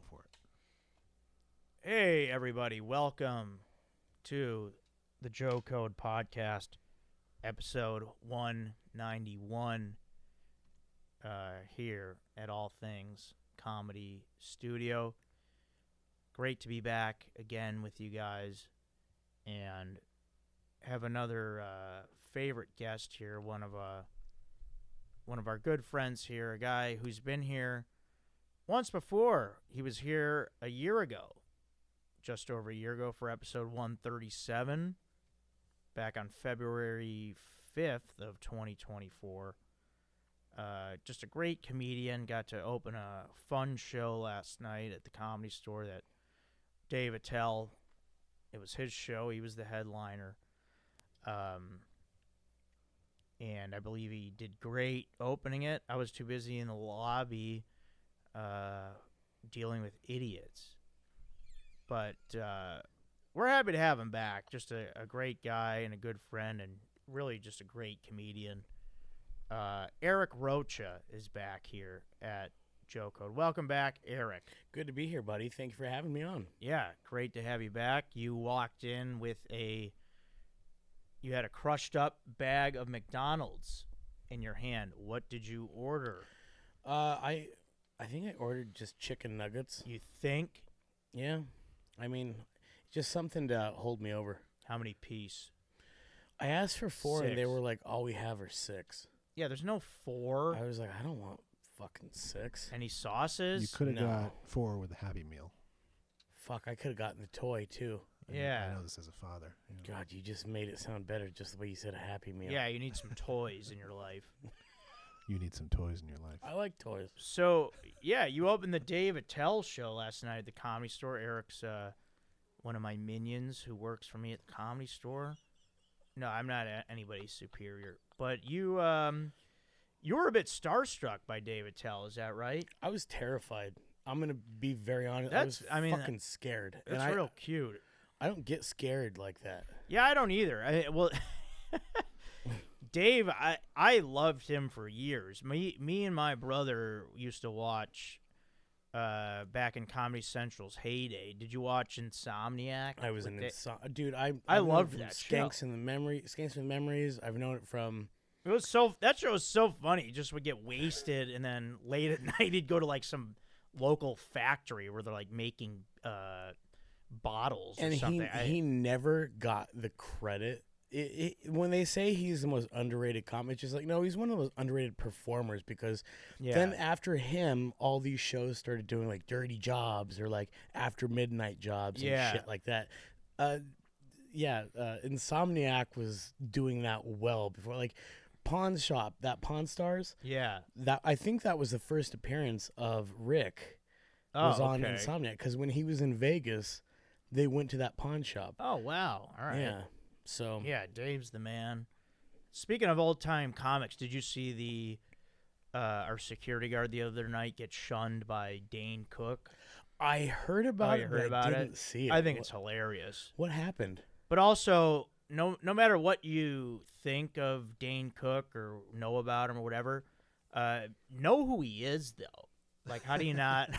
for it. Hey, everybody. Welcome to the Joe Code Podcast, episode 191, here at All Things Comedy Studio. Great to be back again with you guys and have another favorite guest here, one of our good friends here, a guy who's been here once before. He was here a year ago. Just over a year ago for episode 137, back on February 5th of 2024. Just a great comedian. Got to open a fun show last night at the Comedy Store that Dave Attell, it was his show. He was the headliner. And I believe he did great opening it. I was too busy in the lobby dealing with idiots. But we're happy to have him back. Just a great guy and a good friend and really just a great comedian. Eric Rocha is back here at Joe Code. Welcome back, Eric. Good to be here, buddy. Thank you for having me on. Yeah, great to have you back. You walked in with you had a crushed up bag of McDonald's in your hand. What did you order? I think I ordered just chicken nuggets. You think? Yeah. I mean, just something to hold me over. How many piece? I asked for 4, 6. and they were like, all we have are 6. Yeah, there's no 4. I was like, I don't want fucking 6. Any sauces? You could have No. got 4 with a Happy Meal. Fuck, I could have gotten the toy, too. Yeah. I know this as a father. You know. God, you just made it sound better just the way you said a Happy Meal. Yeah, you need some toys in your life. You need some toys in your life. I like toys. So, yeah, you opened the Dave Attell show last night at the Comedy Store. Eric's one of my minions who works for me at the Comedy Store. No, I'm not anybody's superior. But you were a bit starstruck by Dave Attell, is that right? I was terrified. I'm going to be very honest. I was fucking scared. That's and real cute. I don't get scared like that. Yeah, I don't either. Dave, I loved him for years. Me and my brother used to watch back in Comedy Central's heyday. Did you watch Insomniac? I was dude. I loved that show. Skanks and Memories. I've known it from. That show was so funny. He just would get wasted, and then late at night he'd go to like some local factory where they're like making bottles or something. And he never got the credit. When they say he's the most underrated comic, it's just like, no, he's one of the most underrated performers because then after him, all these shows started doing like Dirty Jobs or like After Midnight Jobs and shit like that. Insomniac was doing that well before, like Pawn Shop, that Pawn Stars. Yeah. That I think that was the first appearance of Rick was on Insomniac because when he was in Vegas, they went to that pawn shop. Oh, wow. All right. Yeah. So yeah, Dave's the man. Speaking of old time comics, did you see our security guard the other night get shunned by Dane Cook? I heard about it, but I didn't see it. I think it's hilarious. What happened? But also, no matter what you think of Dane Cook or know about him or whatever, know who he is though. Like, how do you not?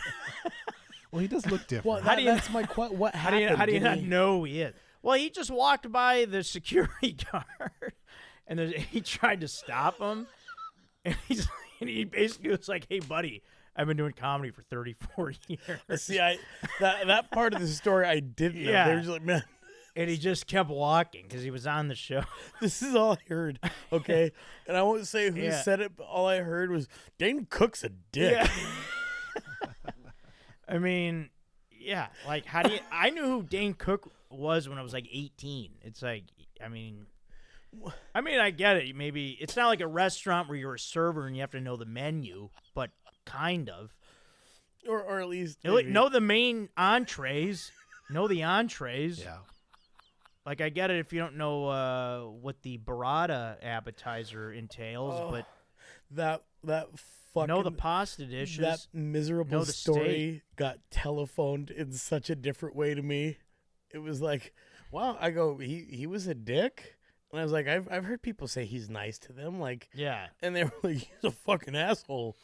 Well, he does look different. Well, that's my question. What happened? How do you not know who he is? Well, he just walked by the security guard, and he tried to stop him, and he basically was like, "Hey, buddy, I've been doing comedy for 34 years." See, that part of the story I didn't know. They were just like, man. And he just kept walking because he was on the show. This is all I heard, okay? And I won't say who said it, but all I heard was, Dane Cook's a dick. Yeah. I mean, yeah, like, how do you... I knew who Dane Cook was when I was, like, 18. It's like, I mean, I get it. Maybe it's not like a restaurant where you're a server and you have to know the menu, but kind of. Or at least... Know the main entrees. Know the entrees. Yeah. Like, I get it if you don't know what the burrata appetizer entails, but... That fucking... Know the pasta dishes. That miserable story got telephoned in such a different way to me. It was like, wow, I go, he was a dick? And I was like, I've heard people say he's nice to them, like... Yeah. And they were like, he's a fucking asshole.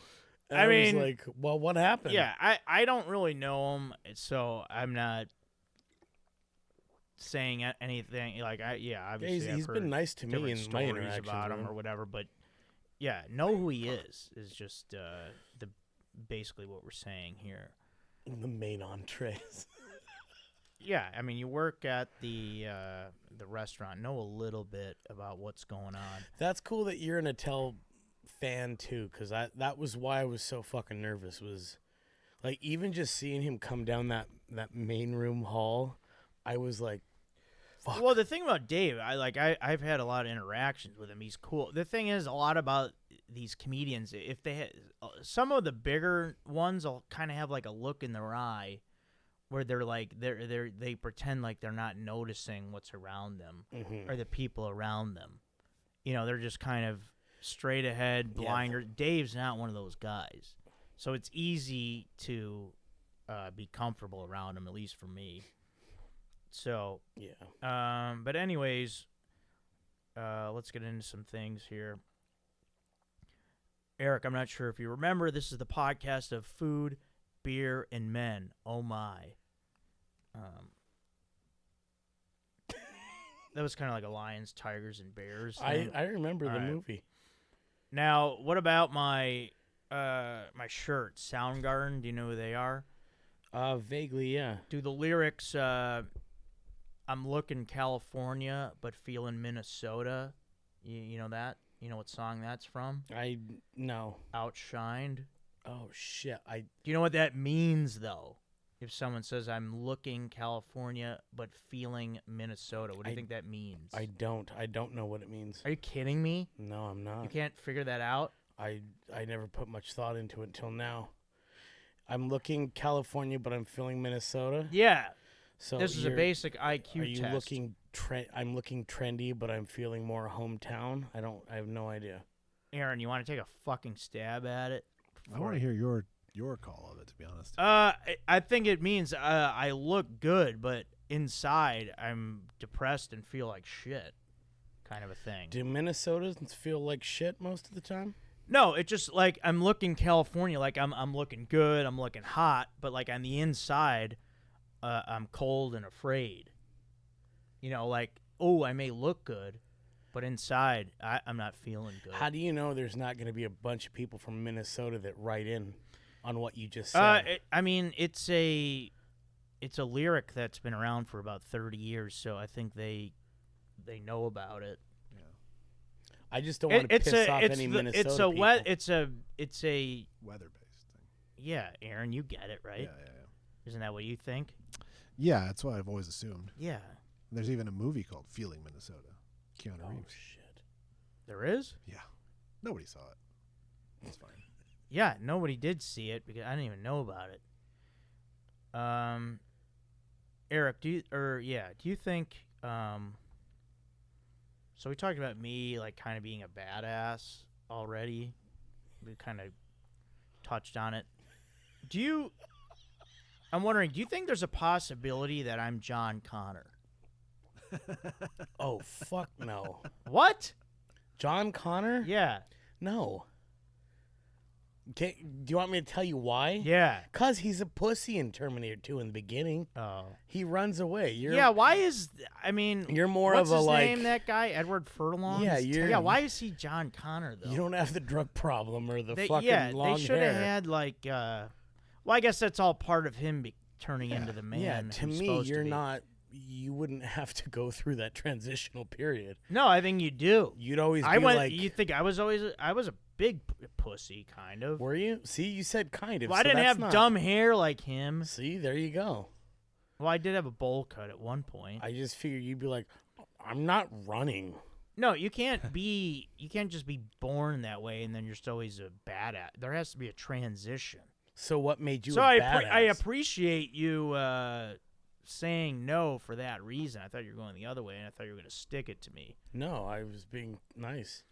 And I I mean, was like, well, what happened? Yeah, I don't really know him, so I'm not saying anything. Like, obviously he's I've been heard nice to me different in my stories interactions about with him him. or whatever, but yeah, know who he is just the basically what we're saying here. The main entrees. Yeah, I mean, you work at the restaurant, know a little bit about what's going on. That's cool that you're an Attell fan too, because that was why I was so fucking nervous. Was like even just seeing him come down that main room hall, I was like, fuck. Well, the thing about Dave, I've had a lot of interactions with him. He's cool. The thing is, a lot about these comedians, if they some of the bigger ones, will kind of have like a look in their eye where they're like they pretend like they're not noticing what's around them or the people around them. You know, they're just kind of straight ahead, blinder. Yeah. Dave's not one of those guys, so it's easy to be comfortable around him, at least for me. So yeah. But anyways, let's get into some things here. Eric, I'm not sure if you remember, this is the podcast of food, beer, and men. Oh my. That was kind of like a lions, tigers, and bears thing. I remember the movie. Now, what about my my shirt, Soundgarden? Do you know who they are? Vaguely, yeah. Do the lyrics, I'm looking California, but feeling Minnesota. You know that? You know what song that's from? No. Outshined. Oh, shit. Do you know what that means, though? If someone says, I'm looking California, but feeling Minnesota, what do you think that means? I don't know what it means. Are you kidding me? No, I'm not. You can't figure that out? I never put much thought into it until now. I'm looking California, but I'm feeling Minnesota. Yeah. So this is a basic IQ test. Are you looking I'm looking trendy, but I'm feeling more hometown? I have no idea. Aaron, you want to take a fucking stab at it? I want to hear your call of it, to be honest. I think it means I look good, but inside I'm depressed and feel like shit, kind of a thing. Do Minnesotans feel like shit most of the time? No, it's just like I'm looking California, like I'm looking good, I'm looking hot, but like on the inside, I'm cold and afraid. You know, like, oh, I may look good, but inside I'm not feeling good. How do you know there's not going to be a bunch of people from Minnesota that write in on what you just said? I mean, it's a lyric that's been around for about 30 years, so I think they know about it. Yeah. I just don't want to piss off any Minnesota people. It's a weather-based thing. Yeah, Aaron, you get it, right? Yeah. Isn't that what you think? Yeah, that's what I've always assumed. Yeah. There's even a movie called Feeling Minnesota. Keanu Reeves. Shit. There is? Yeah. Nobody saw it. That's fine. Yeah, nobody did see it because I didn't even know about it. Eric, do you think so we talked about me like kind of being a badass already. We kind of touched on it. I'm wondering, do you think there's a possibility that I'm John Connor? Oh, fuck no. What? John Connor? Yeah. No. Do you want me to tell you why? Yeah. Because he's a pussy in Terminator 2 in the beginning. Oh. He runs away. Why is... You're more what's of a, his like... name, that guy? Edward Furlong? Yeah, why is he John Connor, though? You don't have the drug problem or the fucking long hair. Yeah, they should have had, like... well, I guess that's all part of him turning into the man. Yeah, to me, you're not... You wouldn't have to go through that transitional period. No, I think you do. You'd always be like... You think I was a big pussy, kind of. Were you? See, you said kind of. Well, I didn't have dumb hair like him. See, there you go. Well, I did have a bowl cut at one point. I just figured you'd be like, I'm not running. No, you can't just be born that way and then you're just always a badass. There has to be a transition. So what made you a badass? I badass? appreciate you saying no for that reason. I thought you were going the other way, and I thought you were going to stick it to me. No, I was being nice.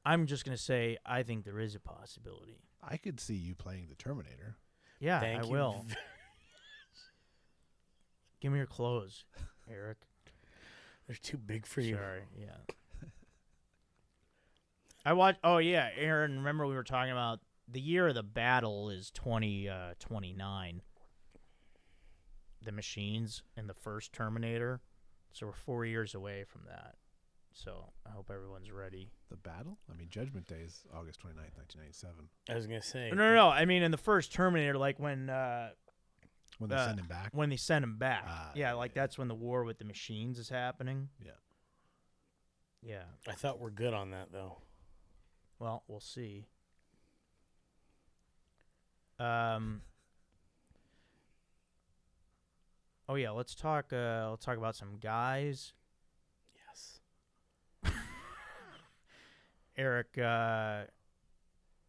I'm just going to say I think there is a possibility. I could see you playing the Terminator. Yeah, Thank I you. will. Give me your clothes, Eric. They're too big for you. Sorry, yeah. I watched. Oh yeah, Aaron. Remember we were talking about the year of the battle is 2029. The machines in the first Terminator. So we're 4 years away from that. So I hope everyone's ready. The battle? I mean, Judgment Day is August 29th, 1997. I was going to say. No. I mean, in the first Terminator, like when they send him back? When they send him back. That's when the war with the machines is happening. Yeah. Yeah. I thought we're good on that, though. Well, we'll see. Oh yeah, let's talk about some guys. Yes. Eric,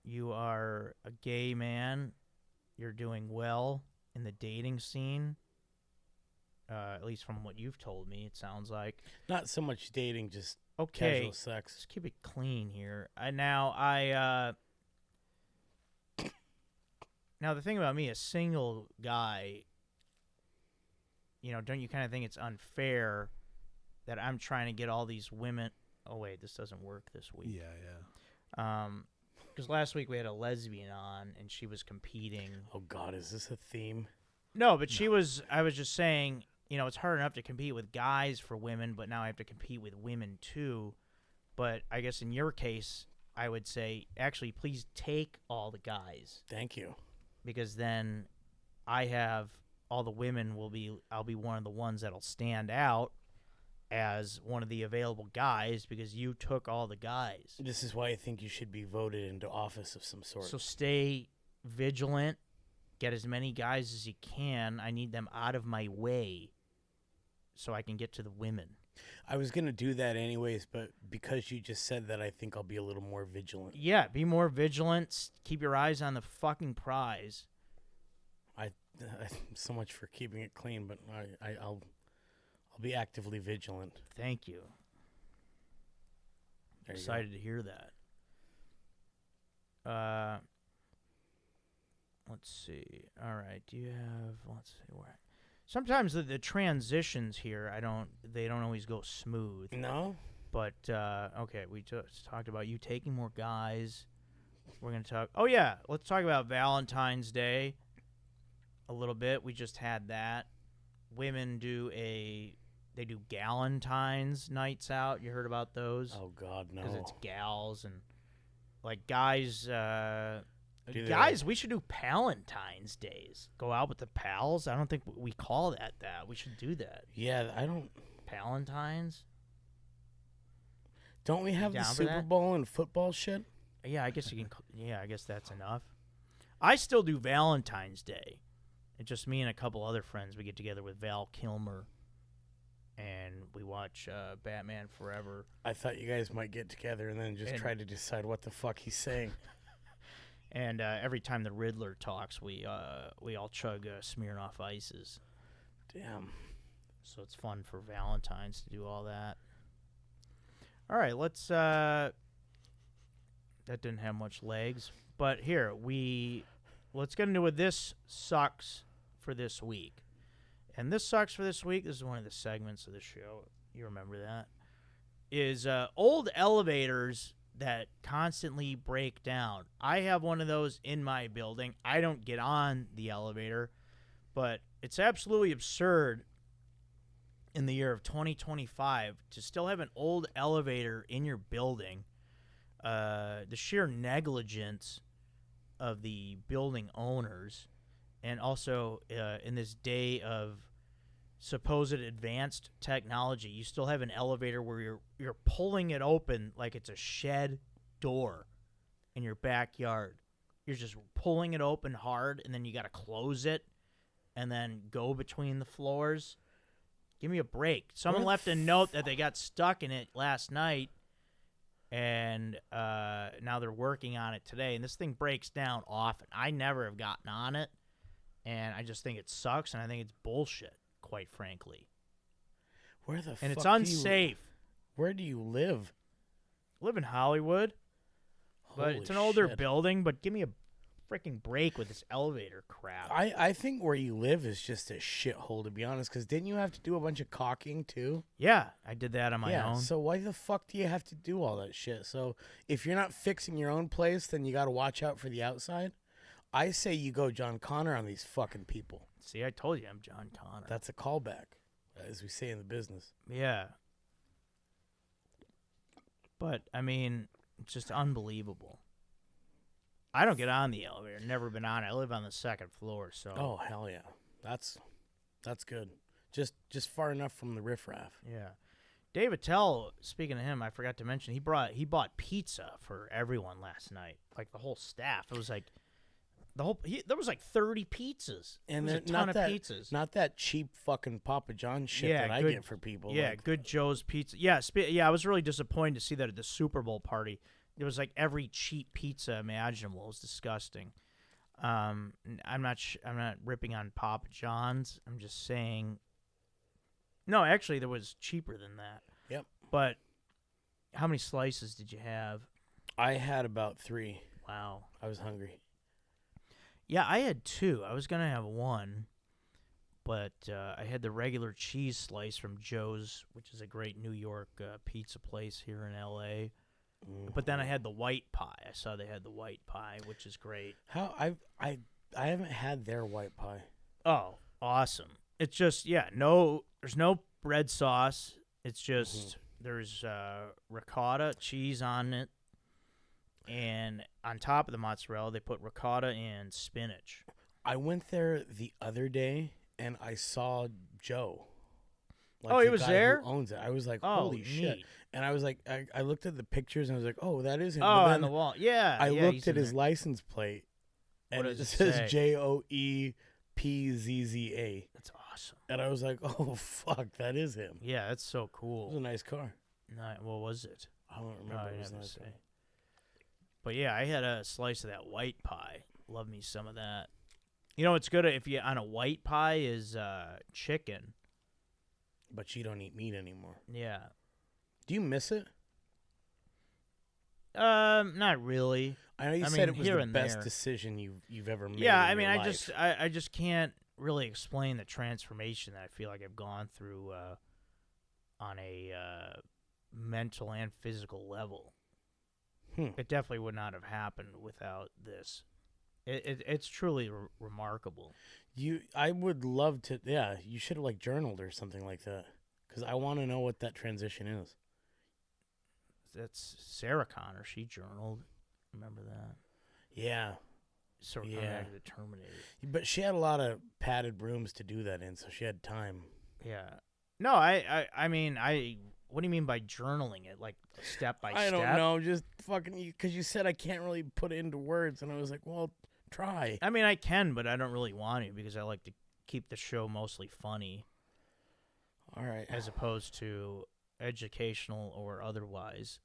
you are a gay man. You're doing well in the dating scene. At least from what you've told me, it sounds like. Not so much dating, just casual sex. Let's keep it clean here. Now the thing about me, a single guy, don't you kind of think it's unfair that I'm trying to get all these women? Oh wait, this doesn't work this week. Yeah. Because last week we had a lesbian on and she was competing. Oh God, is this a theme? No, but she was. I was just saying, it's hard enough to compete with guys for women, but now I have to compete with women too. But I guess in your case, I would say, actually, please take all the guys. Thank you. Because then I have all the women I'll be one of the ones that'll stand out as one of the available guys because you took all the guys. This is why I think you should be voted into office of some sort. So stay vigilant. Get as many guys as you can. I need them out of my way so I can get to the women. I was going to do that anyways, but because you just said that, I think I'll be a little more vigilant. Yeah, be more vigilant. Keep your eyes on the fucking prize. So much for keeping it clean, but I'll be actively vigilant. Thank you. Excited to hear that. Let's see. All right. Do you have? Let's see where. Sometimes the transitions here, they don't always go smooth. No. But okay, we just talked about you taking more guys. We're gonna talk. Oh yeah, let's talk about Valentine's Day. A little bit. We just had that. Women do Galentine's nights out. You heard about those? Oh God, no. Because it's gals and like guys. Guys, we should do Palentine's Days. Go out with the pals. I don't think we call that. We should do that. Yeah, I don't. Palentine's. Don't we have the Super Bowl and football shit? Yeah, I guess you can. Yeah, I guess that's enough. I still do Valentine's Day. It's just me and a couple other friends. We get together with Val Kilmer, and we watch Batman Forever. I thought you guys might get together and then just try to decide what the fuck he's saying. And every time the Riddler talks, we all chug Smirnoff Ices. Damn. So it's fun for Valentine's to do all that. All right, let's. That didn't have much legs, but here let's get into what this sucks for this week. And this sucks for this week. This is one of the segments of the show. You remember that? Is old elevators that constantly break down. I have one of those in my building. I don't get on the elevator, but it's absolutely absurd in the year of 2025 to still have an old elevator in your building. The sheer negligence of the building owners, and also in this day of supposed advanced technology, you still have an elevator where you're pulling it open like it's a shed door in your backyard. You're just pulling it open hard, and then you got to close it and then go between the floors. Give me a break. Someone left a note that they got stuck in it last night, and now they're working on it today, and this thing breaks down often. I never have gotten on it, and I just think it sucks, and I think it's bullshit, quite frankly. Where the fuck? And it's unsafe. Where do you live? I live in Hollywood, but it's an older building, but give me a freaking break with this elevator crap. I think where you live is just a shithole, to be honest, because didn't you have to do a bunch of caulking, too? Yeah, I did that on my own. So why the fuck do you have to do all that shit? So if you're not fixing your own place, then you got to watch out for the outside. I say you go John Connor on these fucking people. See, I told you I'm John Connor. That's a callback, as we say in the business. Yeah. But, I mean, it's just unbelievable. I don't get on the elevator. Never been on it. I live on the second floor, so. Oh, hell yeah. That's good. Just far enough from the riffraff. Yeah. Dave Attell, speaking of him, I forgot to mention, he bought pizza for everyone last night. Like, the whole staff. It was like, there was like 30 pizzas. And there was a ton of pizzas. Not that cheap fucking Papa John shit that I get for people. Yeah, like, Good Joe's Pizza. Yeah, I was really disappointed to see that at the Super Bowl party. There was like every cheap pizza imaginable. It was disgusting. I'm not ripping on Papa John's. I'm just saying. No, actually, there was cheaper than that. Yep. But how many slices did you have? I had about 3. Wow. I was hungry. Yeah, I had 2. I was gonna have 1, but I had the regular cheese slice from Joe's, which is a great New York pizza place here in L.A. Mm-hmm. But then I had the white pie. I saw they had the white pie, which is great. I haven't had their white pie. Oh, awesome! It's just there's no red sauce. It's just there's ricotta cheese on it, and on top of the mozzarella they put ricotta and spinach. I went there the other day and I saw Joe. Like he was there? Who owns it. I was like, oh, holy shit. And I was like, I looked at the pictures and I was like, oh, that is him. Oh, on the wall. Yeah. I looked at his license plate and it says say? JOEPZZA. That's awesome. And I was like, oh, fuck, that is him. Yeah, that's so cool. It was a nice car. What was it? I don't remember. It was nice. Say. But yeah, I had a slice of that white pie. Love me some of that. You know what's good if you on a white pie is chicken. But you don't eat meat anymore. Yeah. Do you miss it? Not really. I know you said it was the best decision you've ever made. Yeah, in your life. I just can't really explain the transformation that I feel like I've gone through on a mental and physical level. It definitely would not have happened without this. It's truly remarkable. I would love to. Yeah, you should have like journaled or something like that, because I want to know what that transition is. That's Sarah Connor. She journaled. Remember that? Yeah. Sort of back to the Terminator. But she had a lot of padded rooms to do that in, so she had time. Yeah. No, I mean, what do you mean by journaling it? Like step by step? I don't know. Just fucking, because you said I can't really put it into words, and I was like, well, try. I mean, I can, but I don't really want to because I like to keep the show mostly funny. All right. As opposed to educational or otherwise.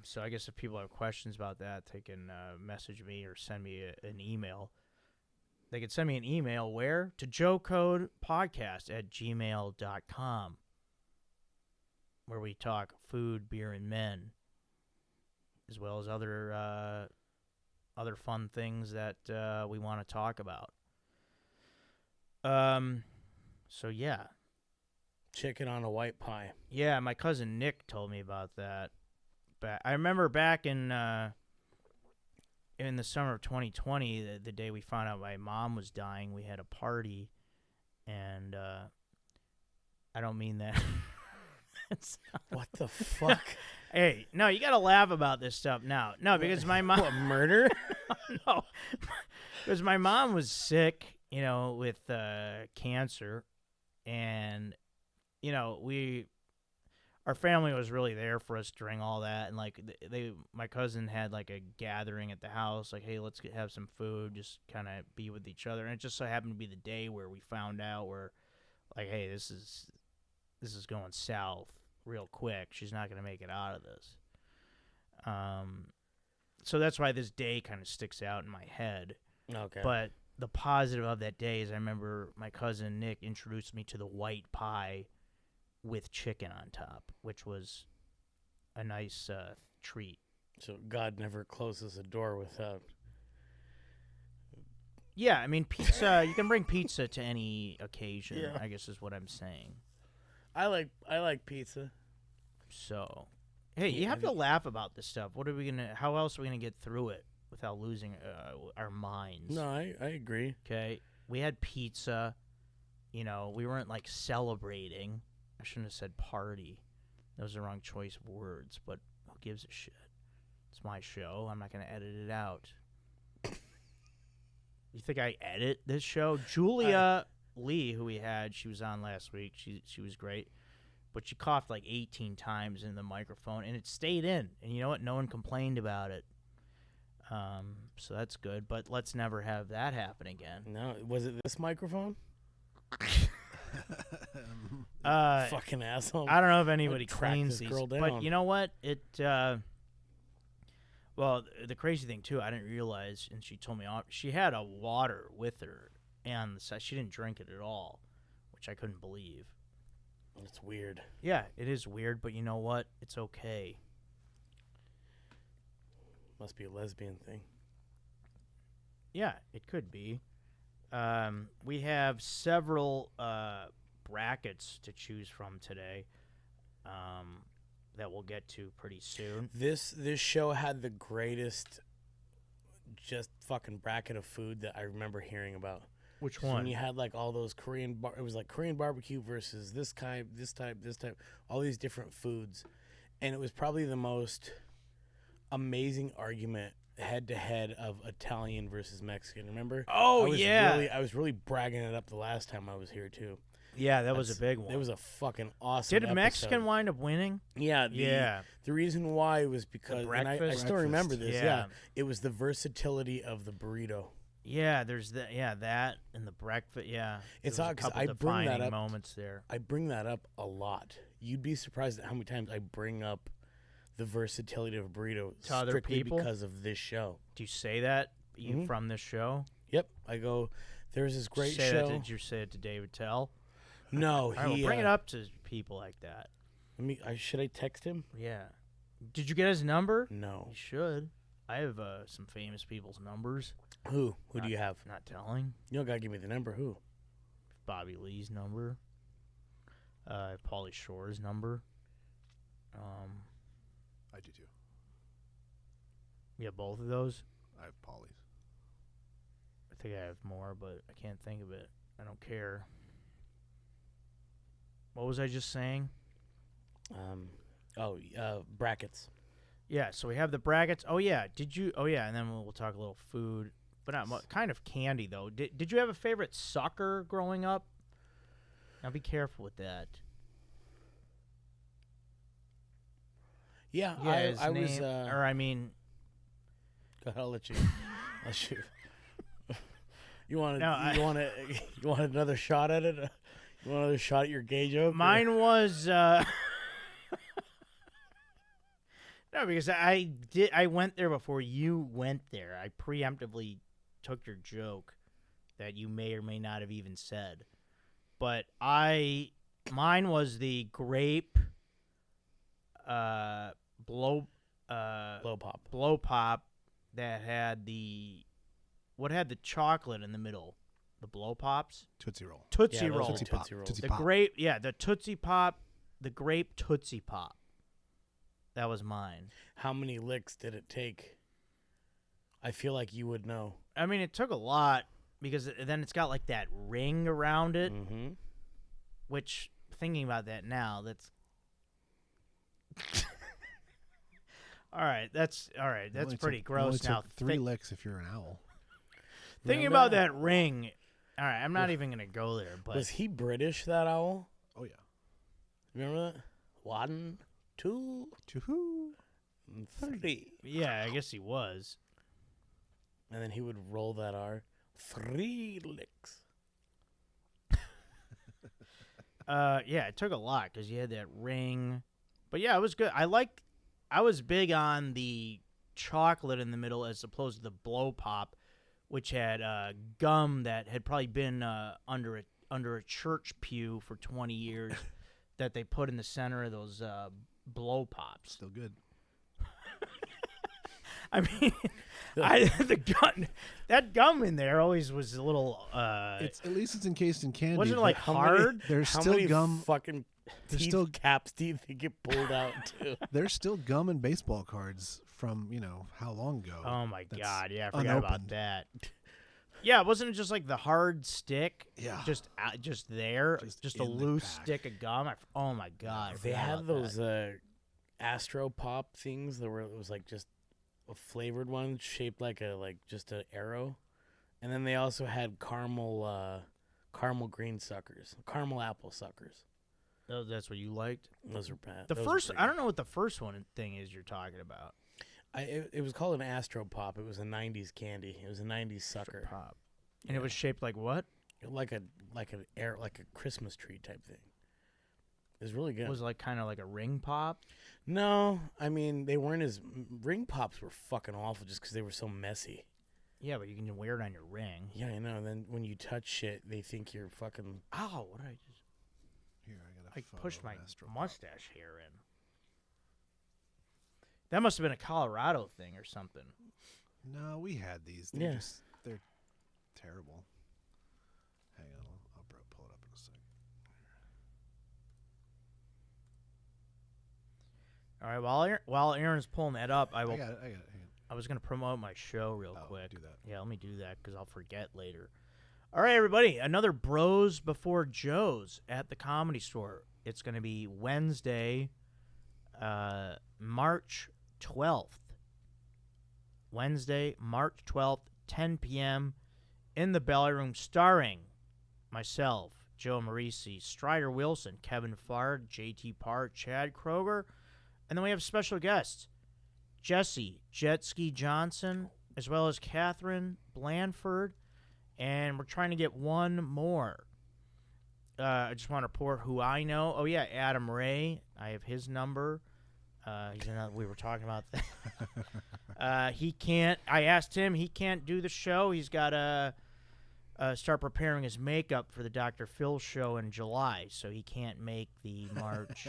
So I guess if people have questions about that, they can message me or send me an email. They can send me an email where? To joecodepodcast@gmail.com, where we talk food, beer, and men, as well as other fun things that we want to talk about. So yeah. Chicken on a white pie. Yeah, my cousin Nick told me about that. I remember back in the summer of 2020, the day we found out my mom was dying, we had a party, and I don't mean that. What the fuck? Hey, no, you gotta laugh about this stuff now. No, because my mom... What, murder? No, because my mom was sick, with cancer, and, our family was really there for us during all that, and like my cousin had like a gathering at the house, like, hey, let's have some food, just kind of be with each other, and it just so happened to be the day where we found out where, like, hey, this is going south real quick. She's not gonna make it out of this. So that's why this day kind of sticks out in my head. Okay. But the positive of that day is I remember my cousin Nick introduced me to the white pie with chicken on top, which was a nice treat. So God never closes a door without. Yeah, I mean pizza. You can bring pizza to any occasion. Yeah. I guess is what I'm saying. I like pizza. So, hey, you Yeah, have to laugh about this stuff. What are we gonna? How else are we gonna get through it without losing our minds? No, I agree. Okay, we had pizza. You know, we weren't like celebrating. I shouldn't have said party. That was the wrong choice of words. But who gives a shit? It's my show. I'm not gonna edit it out. You think I edit this show? Julia Lee, who we had, she was on last week. She was great, but she coughed like 18 times in the microphone, and it stayed in. And you know what? No one complained about it. So that's good. But let's never have that happen again. No, was it this microphone? Fucking asshole. I don't know if anybody track cleans this these, girl but down. you know what? Well, the crazy thing too, I didn't realize, and she told me she had a water with her, and she didn't drink it at all, which I couldn't believe. It's weird. Yeah, it is weird, but you know what? It's okay. Must be a lesbian thing. Yeah, it could be. We have several brackets to choose from today. That we'll get to pretty soon. This show had the greatest just fucking bracket of food that I remember hearing about. Which When one? you had like all those it was like Korean barbecue versus this type, all these different foods. And it was probably the most amazing argument head to head of Italian versus Mexican. Remember? Oh, yeah. I was really bragging it up the last time I was here too. Yeah, that was a big one. It was a fucking awesome Did a episode. Mexican wind up winning? Yeah. The reason why was because, and I breakfast? still remember this, Yeah. yeah. It was the versatility of the burrito. Yeah, there's that and the breakfast. Yeah, It's there was odd a 'cause couple I bring that defining up- moments there. I bring that up a lot. You'd be surprised at how many times I bring up the versatility of a burrito To other strictly people? because of this show. Do you say that Mhm. from this show? Yep. I go, there's this great say show. Did you say it to David Tell? No, All right, well, bring it up to people like that. Should I text him? Yeah. Did you get his number? No. You should. I have some famous people's numbers. Who? Who do you have? Not telling. You don't gotta give me the number. Who? Bobby Lee's number. Pauly Shore's number. I do too. Yeah, both of those. I have Polly's. I think I have more, but I can't think of it. I don't care. What was I just saying? Brackets. Yeah, so we have the brackets. Oh yeah, and then we'll talk a little food, but not much, kind of candy though. Did you have a favorite sucker growing up? Now be careful with that. Yeah, Yeah, his I name, was. or I mean, I'll let you. You want No, you want another shot at it? You want another shot at your gay joke? mine was no, because I went there before you went there. I preemptively took your joke that you may or may not have even said, but mine was the grape blow pop that had the chocolate in the middle, the blow pops. Tootsie Roll. Tootsie Yeah, those Roll. are Tootsie Rolls. Tootsie The Pop. grape, the Tootsie Pop, the grape Tootsie Pop. That was mine. How many licks did it take? I feel like you would know. I mean, it took a lot because then it's got like that ring around it, Mm-hmm. which, thinking about that now, that's all right. That's Only pretty took- gross. only Now took 3 licks if you're an owl. thinking Remember about that ring. All right, I'm not even gonna go there. But Was he British, that owl? Oh yeah. Remember that? 1, 2, Choo-hoo. 3. yeah, I guess he was. And then he would roll that R. 3 licks. Yeah, it took a lot because you had that ring, but yeah, it was good. I was big on the chocolate in the middle as opposed to the blow pop, which had gum that had probably been under a church pew for 20 years that they put in the center of those blow pops. Still good. I mean, that gum in there always was a little. It's at least it's encased in candy. Wasn't it like hard? There's How still many gum. fucking There's teeth still caps do you think get pulled out too? There's still gum and baseball cards from how long ago. Oh my that's God! Yeah, I forgot about unopened. that. Yeah, wasn't it just like the hard stick? Yeah. Just there, just a in the loose pack. stick of gum. Oh my God! I They forgot had about those that. Astro Pop things that were it was like just a flavored one shaped like just an arrow, and then they also had caramel green suckers, caramel apple suckers. Oh, that's what you liked. Those are bad. The Those are first, pretty I good. don't know what the first one thing is you're talking about. It was called an Astro Pop. It was a '90s candy. It was a '90s sucker. Pop. And it was shaped like what? Like a Christmas tree type thing. It was really good. Was it like kind of like a ring pop? No, I mean they weren't as ring pops were fucking awful just because they were so messy. Yeah, but you can wear it on your ring. Yeah, I know. And then when you touch shit, they think you're fucking. Ow! What did I just? Here, I got I a pushed photo my of Astro Pop. mustache hair in. That must have been a Colorado thing or something. No, we had these. Yeah. They're terrible. Hang on, I'll pull it up in a second. All right, while Aaron's pulling that up, I will. I got it. Hang on. I was going to promote my show real Oh, quick. do that. Yeah, let me do that because I'll forget later. All right, everybody. Another Bros Before Joe's at the Comedy Store. It's going to be Wednesday, March 12th. Wednesday, March 12th, 10 p.m. in the Belly Room, starring myself, Joe Marrese, Strider Wilson, Kevin Fard, JT Parr, Chad Kroger, and then we have special guests. Jesse Jetski Johnson, as well as Catherine Blandford, and we're trying to get one more. I just want to report who I know. Oh, yeah, Adam Ray. I have his number. He's another, we were talking about that. He can't. I asked him. He can't do the show. He's got to start preparing his makeup for the Dr. Phil show in July, so he can't make the March.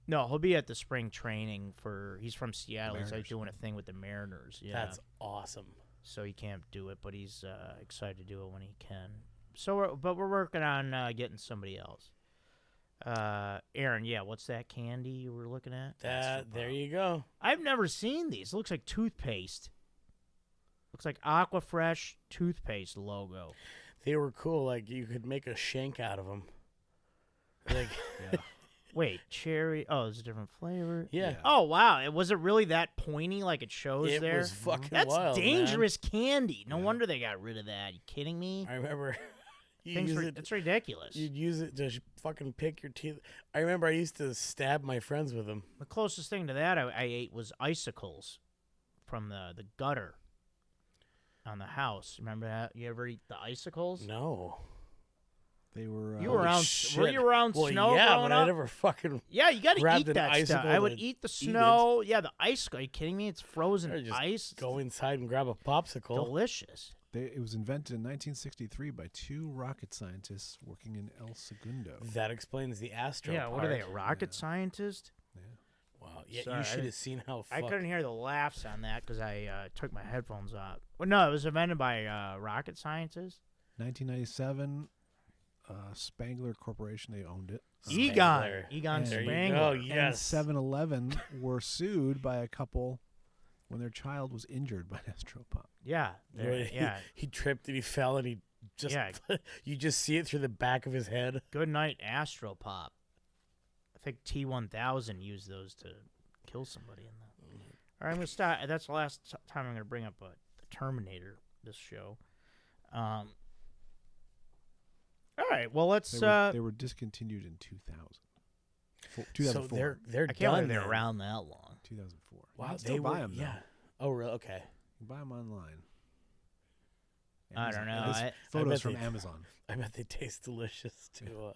No, he'll be at the spring training for. He's from Seattle. He's like doing a thing with the Mariners. Yeah, That's awesome. so he can't do it, but he's excited to do it when he can. So, we're working on getting somebody else. Aaron, yeah, what's that candy you were looking at? There you go. I've never seen these. It looks like toothpaste. Looks like Aquafresh toothpaste logo. They were cool. Like you could make a shank out of them. Like Yeah. Wait, cherry. Oh, it's a different flavor. yeah. Oh wow, was it really that pointy like it shows It there? was fucking That's wild, dangerous candy. No Yeah. wonder they got rid of that. You kidding me? I remember It's ridiculous. You'd use it to fucking pick your teeth. I remember I used to stab my friends with them. The closest thing to that I ate was icicles from the gutter on the house. Remember that? You ever eat the icicles? No. They were. You were around. Shit. Were you around Well, snow yeah, growing but I up? never fucking. Yeah, you got to grabbed eat an that stuff. icicle I would to eat the eat it. snow. Yeah, the icicle. Are you kidding me? It's frozen Or just ice. Go inside and grab a popsicle. Delicious. It was invented in 1963 by two rocket scientists working in El Segundo. That explains the Astro. Yeah, what are they? A part. rocket scientist? Wow. Yeah, Sorry, you should have seen how. I couldn't hear the laughs on that because I took my headphones off. Well, no, it was invented by rocket scientists. 1997, Spangler Corporation, they owned it. Spangler. Egon There you Spangler. go. And Yes. 7-Eleven were sued by a couple when their child was injured by an Astropop. Yeah, Where yeah. He tripped and he fell and he just. Yeah. You just see it through the back of his head. Good night, Astropop. I think T1000 used those to kill somebody in that. All right, I'm gonna stop. That's the last time I'm gonna bring up the Terminator this show. All right, well let's. They were discontinued in 2000. 2004. So they're I can't done. believe they're then. around that long. 2004. You Wow, can they still buy were. them. Yeah. Oh, really? Okay. You can buy them online. I don't know. There's I photos bet from they- Amazon. I bet they taste delicious too.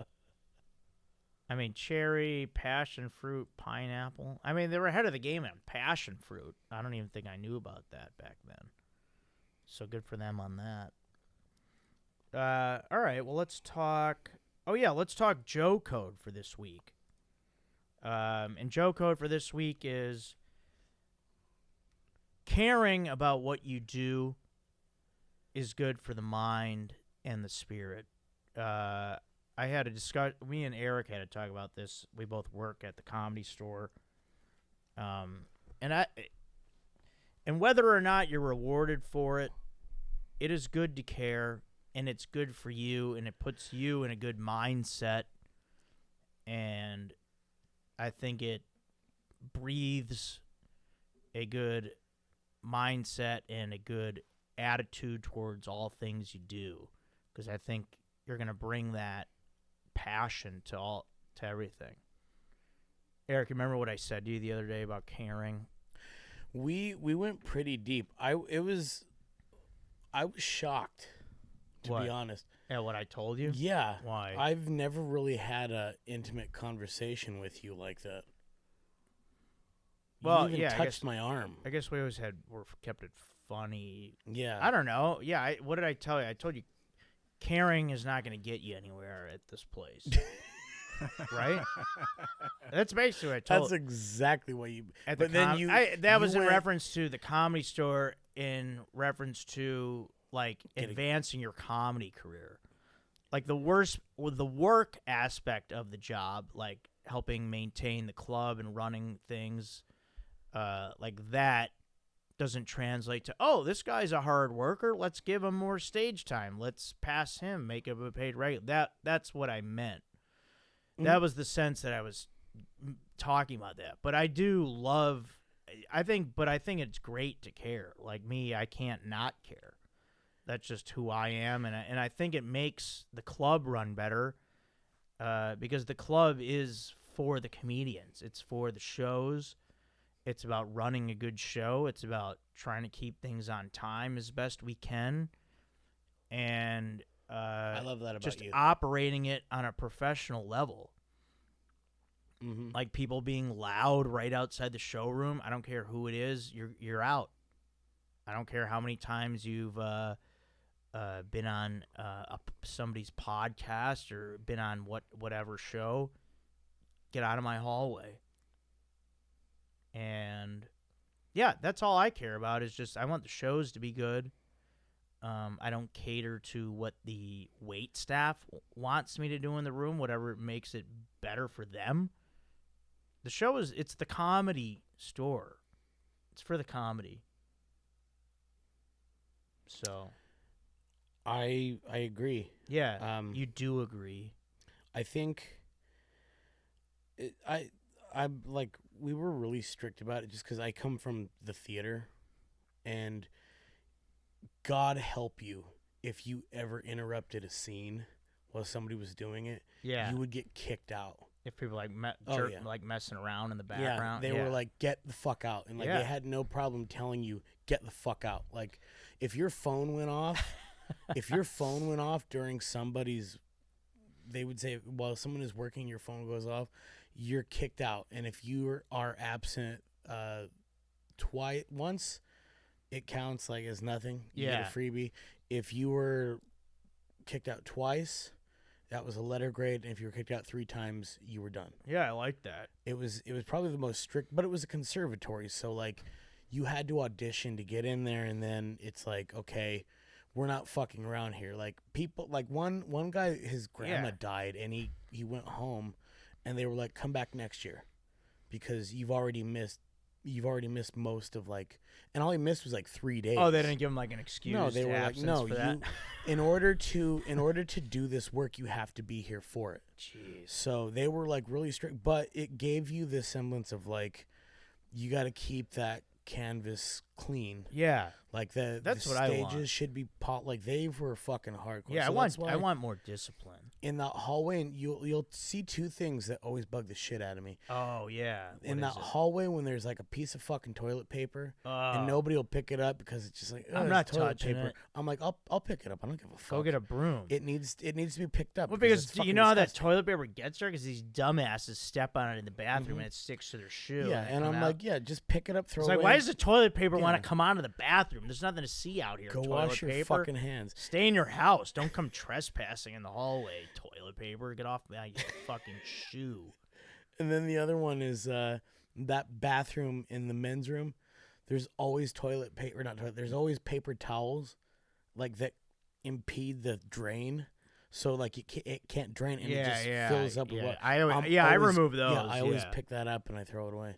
I mean, cherry, passion fruit, pineapple. I mean, they were ahead of the game on passion fruit. I don't even think I knew about that back then. So good for them on that. All right, well, let's talk. Oh, yeah, let's talk Joe Code for this week. And Joe Code for this week is caring about what you do is good for the mind and the spirit. I had a discuss. Me and Eric had to talk about this. We both work at the Comedy Store, and whether or not you're rewarded for it, it is good to care, and it's good for you, and it puts you in a good mindset, and I think it breathes a good mindset and a good attitude towards all things you do, because I think you're going to bring that passion to everything. Eric, remember what I said to you the other day about caring? We went pretty deep. I was shocked, to be honest. At what I told you? Yeah. Why? I've never really had a intimate conversation with you like that. Well, you even touched my arm. I guess we always kept it funny. Yeah. I don't know. Yeah. What did I tell you? I told you, caring is not going to get you anywhere at this place. Right? That's basically what I told. That's exactly what you. At but the then that was in reference to the Comedy Store, in reference to like advancing your comedy career. Like the work aspect of the job, like helping maintain the club and running things, like that doesn't translate to, oh, this guy's a hard worker, let's give him more stage time, let's pass him, make him a paid regular. That's what I meant. That was the sense that I was talking about that. But I do love, I think it's great to care. Like me, I can't not care. That's just who I am, and I think it makes the club run better, because the club is for the comedians. It's for the shows. It's about running a good show. It's about trying to keep things on time as best we can, and I love that about just you. operating it on a professional level. Mm-hmm. Like people being loud right outside the showroom. I don't care who it is. You're out. I don't care how many times you've been on somebody's podcast or been on whatever show. Get out of my hallway. And yeah, that's all I care about, is just I want the shows to be good. I don't cater to what the wait staff wants me to do in the room, whatever makes it better for them. The show it's the Comedy Store. It's for the comedy. So I agree. yeah, you do agree. I think I'm like, we were really strict about it just because I come from the theater, and God help you if you ever interrupted a scene while somebody was doing it. Yeah, you would get kicked out. If people like like messing around in the Yeah, background. they were like, get the fuck out. And like they had no problem telling you, get the fuck out. Like if your phone went off, during somebody's, they would say, while someone is working, your phone goes off, you're kicked out. And if you are absent once, it counts like as nothing. You get a freebie. If you were kicked out twice, that was a letter grade, and if you were kicked out 3 times, you were done. Yeah, I like that. It was probably the most strict, but it was a conservatory, so like you had to audition to get in there, and then it's like, okay, we're not fucking around here. Like people, like one guy, his grandma died, and he went home, and they were like, come back next year, because you've already missed most of like, and all he missed was like 3 days. Oh, they didn't give him like an excuse. No, they were like, no, in order to do this work, you have to be here for it. Jeez. So they were like really strict, but it gave you the semblance of like, you got to keep that canvas clean. Yeah, like the what stages I want. should be like they were fucking hardcore. Yeah, so I want more discipline in that hallway. And you'll see 2 things that always bug the shit out of me. Oh yeah, in that hallway, when there's like a piece of fucking toilet paper and Oh. nobody will pick it up because it's just like, I'm it's not toilet touching paper. it. I'm like, I'll pick it up. I don't give a fuck. Go get a broom. It needs to be picked up. Well, because because it's you know how that disgusting. toilet paper gets there? Because these dumbasses step on it in the bathroom and it sticks to their shoe. Yeah, and I'm like, yeah, just pick it up, throw it's it like, away. why does the toilet paper want Yeah. to come out of the bathroom? There's nothing to see out here. Go toilet wash your paper. fucking hands. Stay in your house. Don't come trespassing in the hallway. Toilet paper. Get off my fucking shoe. And then the other one is that bathroom in the men's room. there's always toilet paper, not toilet. There's always paper towels, like that impede the drain. So like it can't drain and it just fills up with what. I remove those. Yeah, I always pick that up and I throw it away.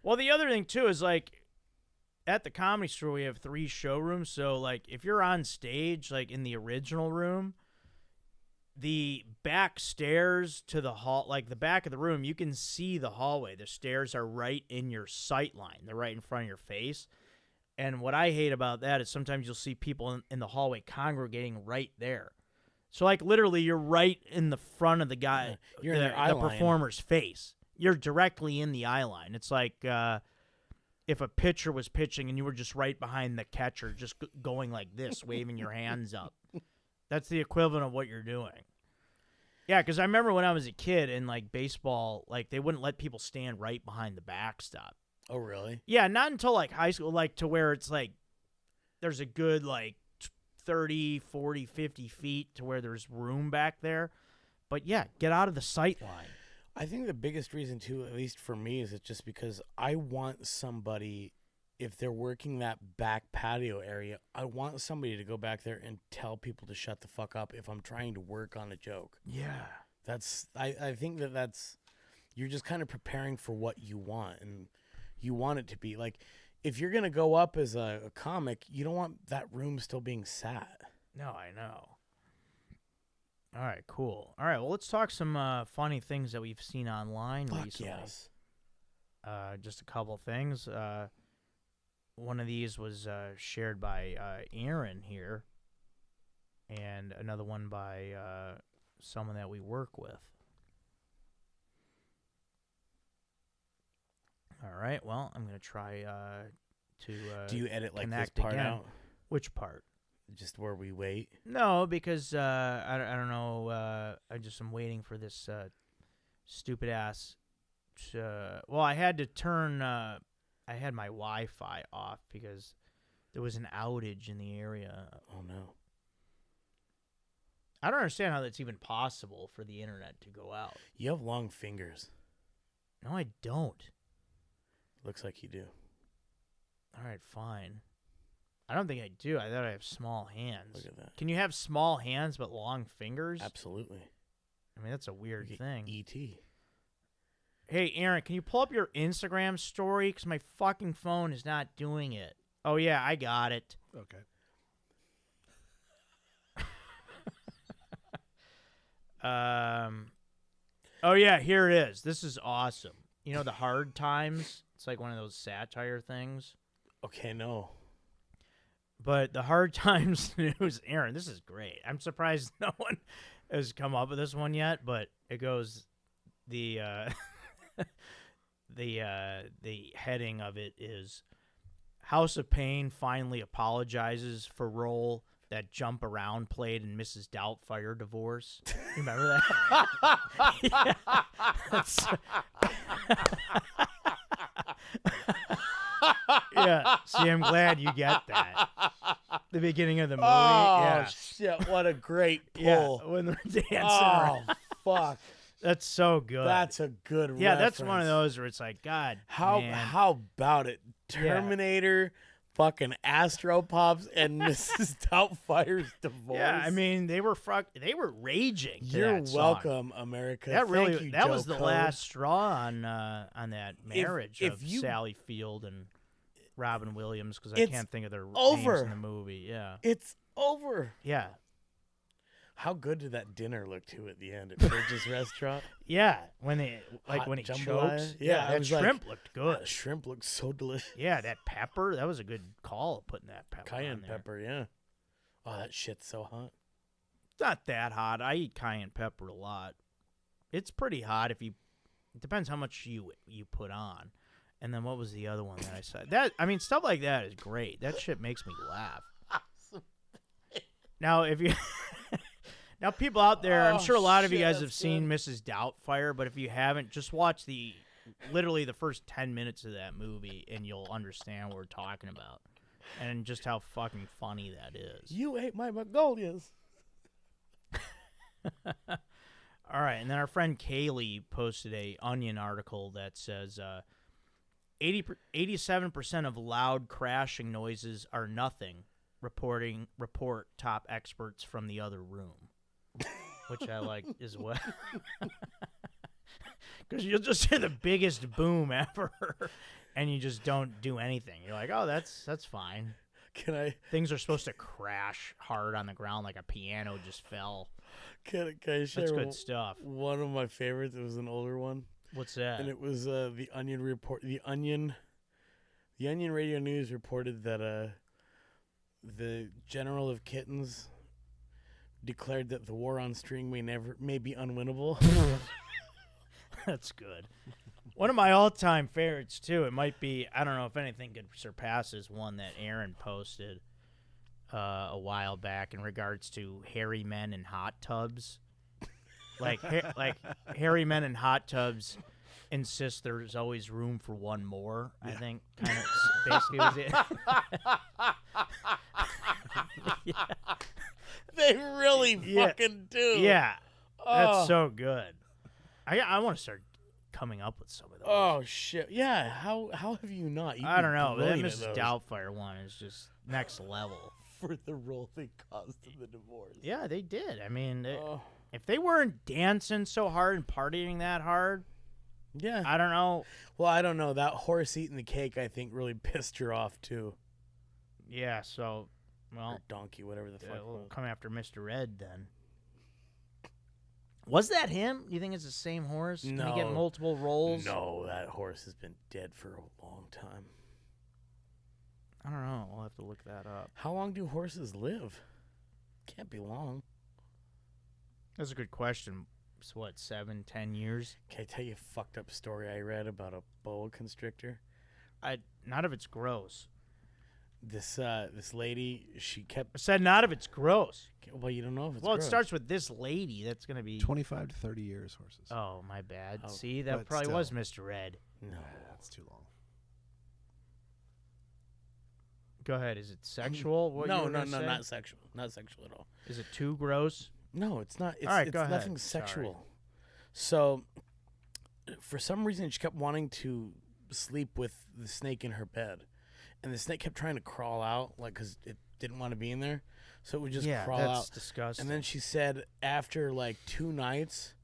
Well, the other thing too is like at the Comedy Store we have 3 showrooms. So like if you're on stage, like in the original room, the back stairs to the hall, like the back of the room, you can see the hallway. The stairs are right in your sight line. They're right in front of your face. And what I hate about that is sometimes you'll see people in the hallway congregating right there. So, like, literally, you're right in the front of the guy, You're in the performer's face. You're directly in the eye line. It's like if a pitcher was pitching and you were just right behind the catcher, just going like this, waving your hands up. That's the equivalent of what you're doing. Yeah, because I remember when I was a kid in, like, baseball, like, they wouldn't let people stand right behind the backstop. Oh, really? Yeah, not until, like, high school, like, to where it's, like, there's a good, like, 30, 40, 50 feet to where there's room back there. But, yeah, get out of the sight line. I think the biggest reason, too, at least for me, is it's just because I want somebody, if they're working that back patio area, I want somebody to go back there and tell people to shut the fuck up if I'm trying to work on a joke. Yeah. I think that's, you're just kind of preparing for what you want, and you want it to be like, if you're going to go up as a comic, you don't want that room still being sat. No, I know. All right, cool. All right, well, let's talk some funny things that we've seen online recently. Yes. Just a couple things. One of these was shared by Aaron here, and another one by someone that we work with. All right, well, I'm going to try to do you edit like this connect part again. out? Which part? Just where we wait? No, because I don't know. I'm waiting for this stupid ass. Well, I had to turn. I had my Wi-Fi off because there was an outage in the area. Oh no! I don't understand how that's even possible for the internet to go out. You have long fingers. No, I don't. Looks like you do. All right, fine. I don't think I do. I thought I have small hands. Look at that. Can you have small hands but long fingers? Absolutely. I mean, that's a weird thing. E.T. Hey, Aaron, can you pull up your Instagram story? Because my fucking phone is not doing it. Oh, yeah, I got it. Okay. Oh, yeah, here it is. This is awesome. You know, the Hard Times? It's like one of those satire things. Okay, no. But the Hard Times News, Aaron, this is great. I'm surprised no one has come up with this one yet, but it goes, the heading of it is House of Pain finally apologizes for role that Jump Around played in Mrs. Doubtfire Divorce. You remember that? Yeah. Yeah. See, I'm glad you get that. The beginning of the movie. Oh, yeah. shit. What a great pull. Yeah, when they're dancing. Oh, fuck. That's so good. That's a good reference. Yeah, that's one of those where it's like, God, man. How about it? Terminator, fucking Astropops, and Mrs. Doubtfire's Divorce. Yeah, I mean, they were raging. You're that welcome, America. That really, Thank you, that Joe was the Code. last straw on that marriage if of you- Sally Field and Robin Williams, because I It's can't think of their over. names in the movie. Yeah, It's over. yeah, How good did that dinner look to at the end at Bridges Restaurant? yeah. When they Hot when he jambalaya? chokes, Yeah, I that was like, shrimp looked good. That shrimp looks so delicious. Yeah, that pepper, that was a good call putting that pepper. Cayenne on there. pepper, yeah. Oh, that shit's so hot. It's not that hot. I eat cayenne pepper a lot. It's pretty hot if you. It depends how much you put on. And then what was the other one that I said? That I mean, stuff like that is great. That shit makes me laugh. Now, if you. Now, people out there, I'm sure a lot of you guys have seen Mrs. Doubtfire, but if you haven't, just watch literally the first 10 minutes of that movie, and you'll understand what we're talking about, and just how fucking funny that is. You ate my magnolias. All right, and then our friend Kaylee posted a Onion article that says, 87% of loud crashing noises are nothing. Report top experts from the other room, which I like as well. Because you'll just hear the biggest boom ever, and you just don't do anything. You're like, oh, that's fine. Things are supposed to crash hard on the ground like a piano just fell. Can I share That's good stuff. One of my favorites. It was an older one. What's that? And it was the Onion report. The Onion Radio News reported that the General of Kittens declared that the war on string may be unwinnable. That's good. One of my all-time favorites, too, it might be, I don't know if anything could surpass this one that Aaron posted a while back in regards to hairy men in hot tubs. Like hairy men in hot tubs insist there's always room for one more, I think, kind of basically was it. Yeah. They really fucking do. Yeah. That's so good. I want to start coming up with some of those. Oh shit! Yeah, how have you not? I don't know. That Mrs. Doubtfire one is just next level. For the role they caused in the divorce. Yeah, they did. I mean, if they weren't dancing so hard and partying that hard, yeah, I don't know. Well, I don't know. That horse eating the cake, I think, really pissed her off too. Yeah. So, well, or donkey, whatever the fuck. We'll come after Mr. Ed then. Was that him? You think it's the same horse? No. Can he get multiple roles? No, that horse has been dead for a long time. I don't know. We'll have to look that up. How long do horses live? Can't be long. That's a good question. It's what, 7-10 years? Can I tell you a fucked up story I read about a boa constrictor? Not if it's gross. This lady, she kept... I said not if it's gross. Well, you don't know if it's Well, gross. it starts with this lady. That's going to be... 25 to 30 years, horses. Oh, my bad. Oh, See, that probably was Mr. Ed. No. That's too long. Go ahead. Is it sexual? No, not sexual. Not sexual at all. Is it too gross? No, it's not. It's, all right, it's go ahead. nothing sexual. So, for some reason, she kept wanting to sleep with the snake in her bed. And the snake kept trying to crawl out, because it didn't want to be in there. So it would just crawl out. That's disgusting. And then she said after, 2 nights,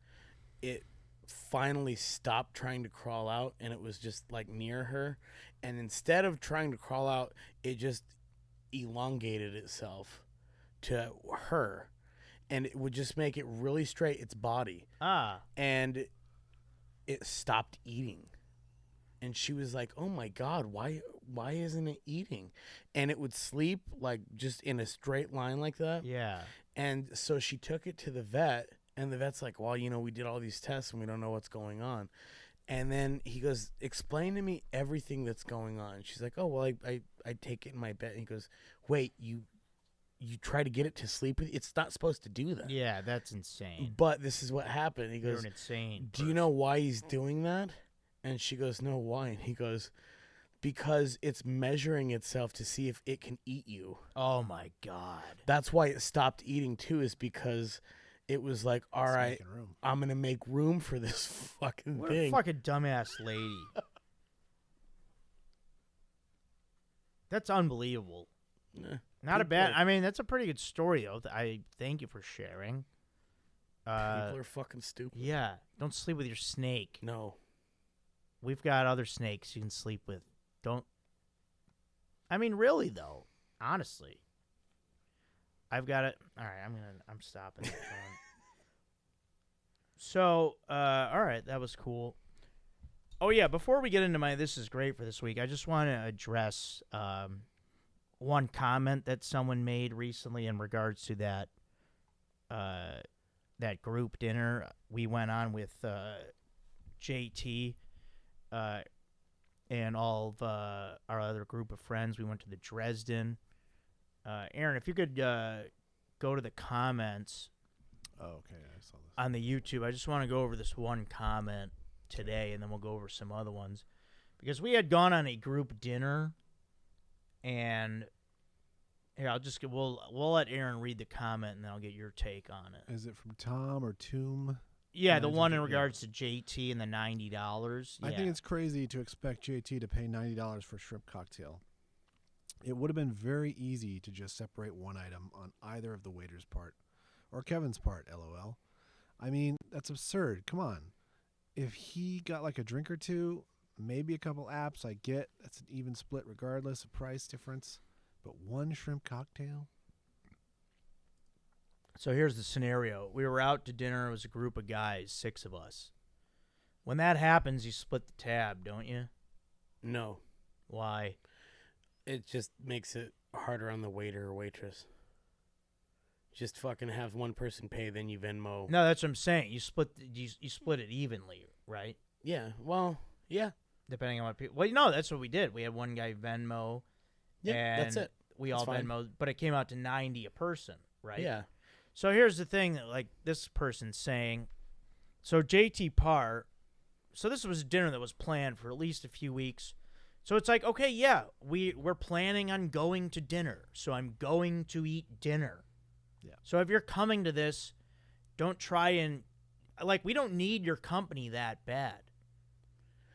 it finally stopped trying to crawl out, and it was just, near her. And instead of trying to crawl out, it just elongated itself to her. And it would just make it really straight, its body. And it stopped eating. And she was like, oh, my God, why isn't it eating? And it would sleep, just in a straight line like that. Yeah. And so she took it to the vet, and the vet's like, well, we did all these tests, and we don't know what's going on. And then he goes, explain to me everything that's going on. She's like, oh, well, I take it in my bed. And he goes, wait, you try to get it to sleep with you? It's not supposed to do that. Yeah, that's insane. But this is what happened. He goes, you're an insane do you know why he's doing that? And she goes, no, why? And he goes, because it's measuring itself to see if it can eat you. Oh, my God. That's why it stopped eating, too, is because it was like, all right, I'm going to make room for this fucking what thing. What a fucking dumbass lady. That's unbelievable. Not a bad... I mean, that's a pretty good story, though. I thank you for sharing. People are fucking stupid. Yeah. Don't sleep with your snake. No. We've got other snakes you can sleep with. Don't... I mean, really, though. Honestly. I've got it. All right, I'm stopping that phone. So, all right, that was cool. Oh, yeah, before we get into my This Is Great for this week, I just want to address one comment that someone made recently in regards to that group dinner we went on with JT and all of our other group of friends. We went to the Dresden. Aaron, if you could go to the comments. Oh, okay, I saw this. On the YouTube, I just want to go over this one comment today, and then we'll go over some other ones. Because we had gone on a group dinner, and here, we'll let Aaron read the comment, and then I'll get your take on it. Is it from Tom or Toom? Yeah, the Mine's one with in it, yeah. regards to JT and the $90. Yeah. I think it's crazy to expect JT to pay $90 for shrimp cocktail. It would have been very easy to just separate one item on either of the waiter's part or Kevin's part, LOL. I mean, that's absurd. Come on. If he got like a drink or two, maybe a couple apps, I get that's an even split regardless of price difference. But one shrimp cocktail? So here's the scenario. We were out to dinner. It was a group of guys, 6 of us. When that happens, you split the tab, don't you? No. Why? It just makes it harder on the waiter or waitress. Just fucking have one person pay, then you Venmo. No, that's what I'm saying. You split it evenly, right? Yeah. Well, yeah. Depending on what people. Well, no, that's what we did. We had one guy Venmo. Yeah, and that's it. We That's all fine. Venmo, but it came out to 90 a person, right? Yeah. So here's the thing that, like, this person's saying. So JT Parr. So this was a dinner that was planned for at least a few weeks. So it's like, okay, yeah, we're planning on going to dinner. So I'm going to eat dinner. Yeah. So if you're coming to this, don't try and, like, we don't need your company that bad.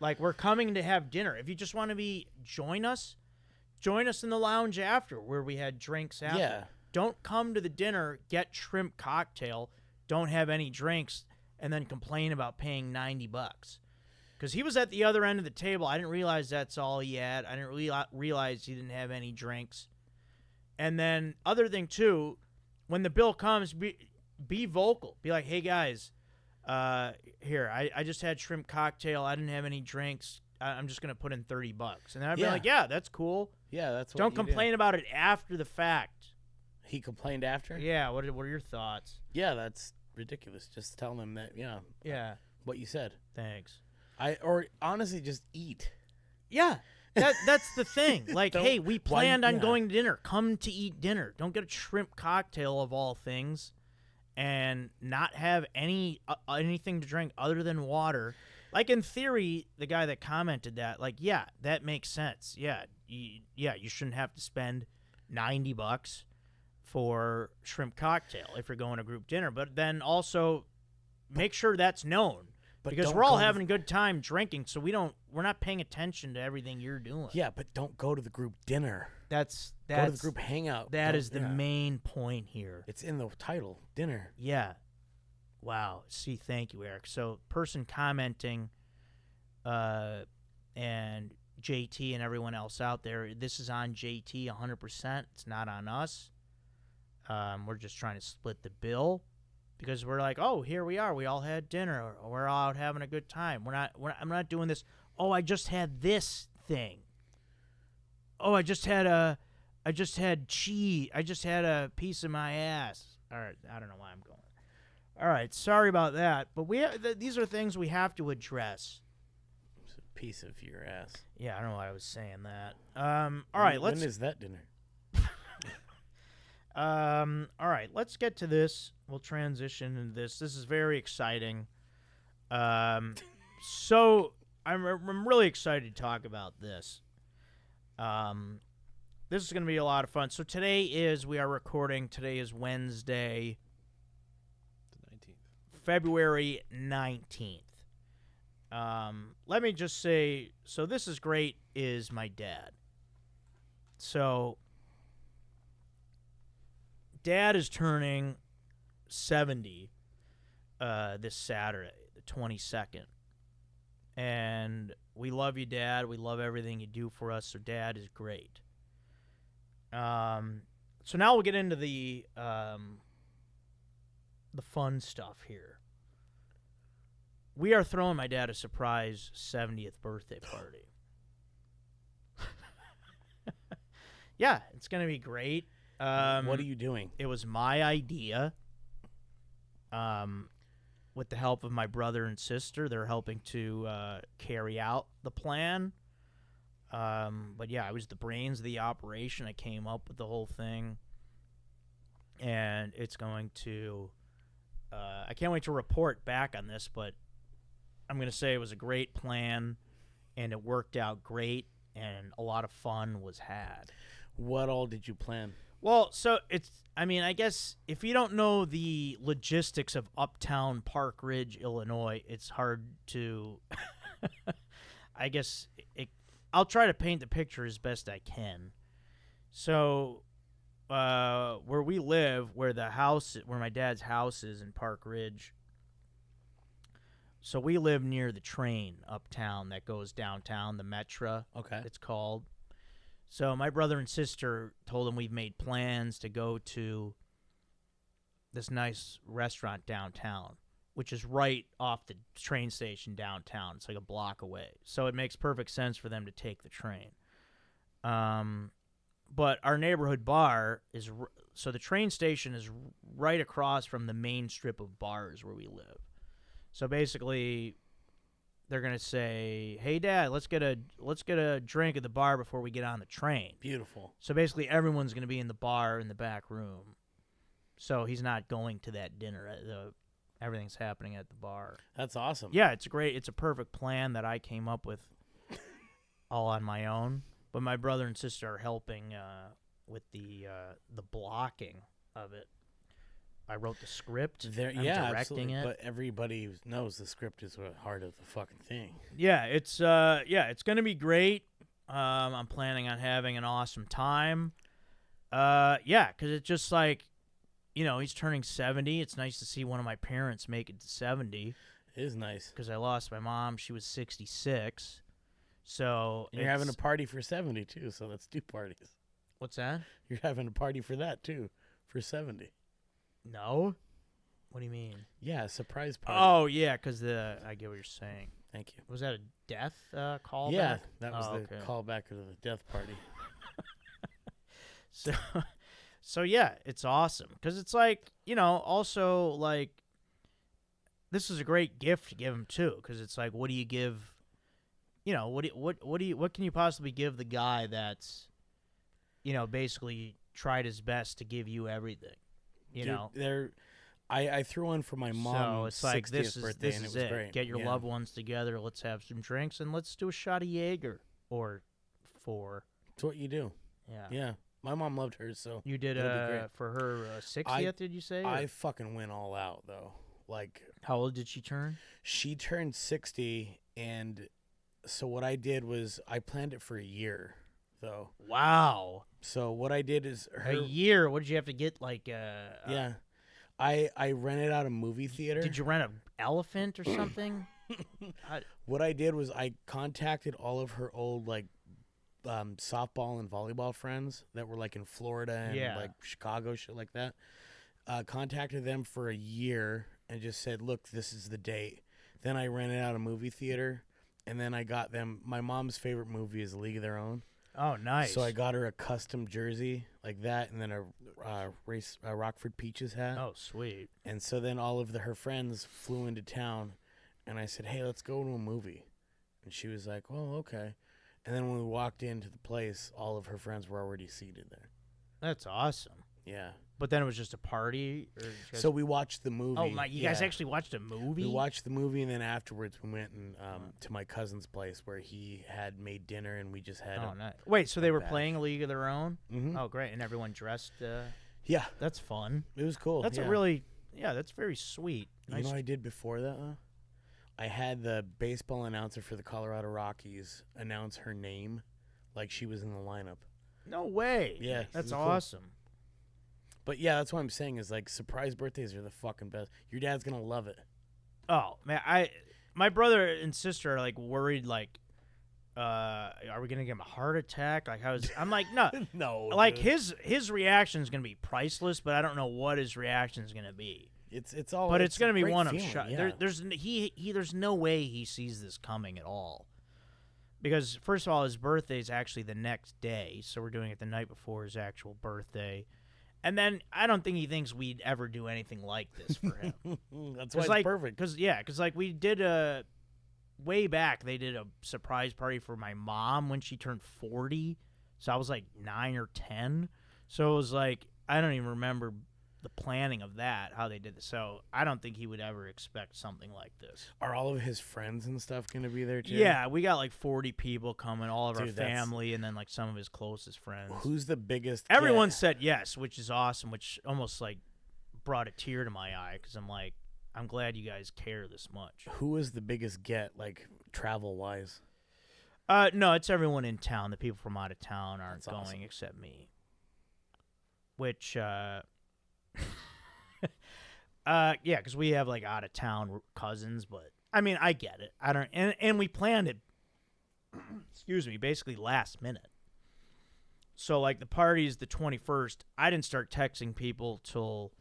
Like, we're coming to have dinner. If you just want to join us in the lounge after where we had drinks after. Yeah. Don't come to the dinner, get shrimp cocktail, don't have any drinks, and then complain about paying $90. Because he was at the other end of the table. I didn't realize that's all he had. I didn't realize he didn't have any drinks. And then, other thing, too, when the bill comes, be vocal. Be like, hey, guys, here, I just had shrimp cocktail. I didn't have any drinks. I'm just going to put in $30. And then I'd be like, yeah, that's cool. Yeah, that's what Don't you complain do. about it after the fact. He complained after? Yeah, what are your thoughts? Yeah, that's ridiculous. Just tell them that, Yeah, what you said. thanks. Or honestly, just eat. Yeah, that's the thing. Like, Don't- hey, we planned on yeah. going to dinner. Come to eat dinner. Don't get a shrimp cocktail of all things, and not have anything to drink other than water. Like, in theory, the guy that commented that, like, yeah, that makes sense. Yeah, you shouldn't have to spend $90 for shrimp cocktail if you're going to group dinner. But then also make sure that's known. But Because don't we're all go to having a good time drinking, so we're not paying attention to everything you're doing. Yeah, but don't go to the group dinner. That's Go to the group hangout. That Don't- is the yeah. main point here. It's in the title, dinner. Yeah. Wow. See, thank you, Eric. So, person commenting, and JT and everyone else out there, this is on JT 100%. It's not on us. We're just trying to split the bill. Because we're like, oh, here we are. We all had dinner. We're all out having a good time. I'm not doing this. Oh, I just had this thing. Oh, I just had cheese. I just had a piece of my ass. All right, I don't know why I'm going. All right, sorry about that. But these are things we have to address. It's a piece of your ass. Yeah, I don't know why I was saying that. All right, When is that dinner? All right, let's get to this. We'll transition into this. This is very exciting. So I'm really excited to talk about this. This is going to be a lot of fun. So today is Wednesday, The 19th. February 19th. Let me just say, so this is great, is my dad. So Dad is turning 70 this Saturday, the 22nd. And we love you, Dad. We love everything you do for us. So Dad is great. So now we'll get into the fun stuff here. We are throwing my dad a surprise 70th birthday party. Yeah, it's going to be great. What are you doing? It was my idea. With the help of my brother and sister, they're helping to carry out the plan. But yeah, I was the brains of the operation. I came up with the whole thing, and it's going to. I can't wait to report back on this, but I'm going to say it was a great plan, and it worked out great, and a lot of fun was had. What all did you plan? Well, so it's. I mean, I guess if you don't know the logistics of Uptown Park Ridge, Illinois, it's hard to. I guess I'll try to paint the picture as best I can. So, where we live, where my dad's house is in Park Ridge. So we live near the train uptown that goes downtown, the Metra. Okay. It's called. So my brother and sister told them we've made plans to go to this nice restaurant downtown, which is right off the train station downtown. It's like a block away. So it makes perfect sense for them to take the train. But our neighborhood bar is so the train station is right across from the main strip of bars where we live. So basically, they're gonna say, "Hey, Dad, let's get a drink at the bar before we get on the train." Beautiful. So basically, everyone's gonna be in the bar in the back room. So he's not going to that dinner. Everything's happening at the bar. That's awesome. Yeah, it's great. It's a perfect plan that I came up with all on my own. But my brother and sister are helping with the blocking of it. I wrote the script. I'm directing absolutely. it. But everybody knows the script is the heart of the fucking thing. Yeah, it's gonna be great. I'm planning on having an awesome time. Because it's just like, he's turning 70. It's nice to see one of my parents make it to 70. It is nice. Because I lost my mom. She was 66. So and you're having a party for 70 too. So that's 2 parties. What's that? You're having a party for that too, for 70. No? What do you mean? Yeah, surprise party. Oh, yeah, because I get what you're saying. Thank you. Was that a death callback? Yeah, that was the okay. callback of the death party. So yeah, it's awesome. Because it's like, also like, this is a great gift to give him too. Because it's like, what do you give, what can you possibly give the guy that's, basically tried his best to give you everything? I threw one for my mom's 60th birthday, and it was great. Get your loved ones together. Let's have some drinks, and let's do a shot of Jaeger or 4. That's what you do. Yeah. Yeah. My mom loved hers, so you did for her 60th. Did you say? I fucking went all out though. Like, how old did she turn? She turned 60, and so what I did was I planned it for a year, though. Wow. So what I did is a year. What did you have to get? Like, yeah, I rented out a movie theater. Did you rent an elephant or something? What I did was I contacted all of her old softball and volleyball friends that were like in Florida and like Chicago, shit like that. Contacted them for a year and just said, "Look, this is the date." Then I rented out a movie theater, and then I got them. My mom's favorite movie is League of Their Own. Oh, nice. So I got her a custom jersey like that, and then a Rockford Peaches hat. Oh, sweet. And so then all of her friends flew into town, and I said, "Hey, let's go to a movie." And she was like, "Oh, okay." And then when we walked into the place, all of her friends were already seated there. That's awesome. Yeah. But then it was just a party? So we watched the movie. Oh, you guys actually watched a movie? We watched the movie, and then afterwards we went to my cousin's place where he had made dinner, and we just had nice. Wait, so they were playing League of Their Own? Mm-hmm. Oh, great. And everyone dressed? Yeah. That's fun. It was cool. That's that's very sweet. Nice. You know what I did before that, huh? I had the baseball announcer for the Colorado Rockies announce her name like she was in the lineup. No way. Yeah. That's awesome. Cool. But yeah, that's what I'm saying is like surprise birthdays are the fucking best. Your dad's going to love it. Oh, man. My brother and sister are like worried, like, are we going to give him a heart attack? Like, I'm like, no. No. Like, dude. His reaction is going to be priceless, but I don't know what his reaction is going to be. It's all. But it's going to be one feeling, of shock. Yeah. There's no way he sees this coming at all. Because first of all, his birthday is actually the next day, so we're doing it the night before his actual birthday. And then I don't think he thinks we'd ever do anything like this for him. That's why it's perfect. Because like we did way back, they did a surprise party for my mom when she turned 40. So I was like 9 or 10. So it was like, I don't even remember the planning of that, how they did it. So I don't think he would ever expect something like this. Are all of his friends and stuff going to be there too? Yeah, we got like 40 people coming, all of our Dude, that's- family, and then like some of his closest friends. Who's the biggest? Everyone said yes, which is awesome, which almost like brought a tear to my eye because I'm like, I'm glad you guys care this much. Who is the biggest get, like travel wise? No, it's everyone in town. The people from out of town aren't That's going awesome. except me. Which, yeah, because we have like out of town cousins, but I mean, I get it. I don't, and we planned it. Excuse me, basically last minute. So like the party's the 21st. I didn't start texting people till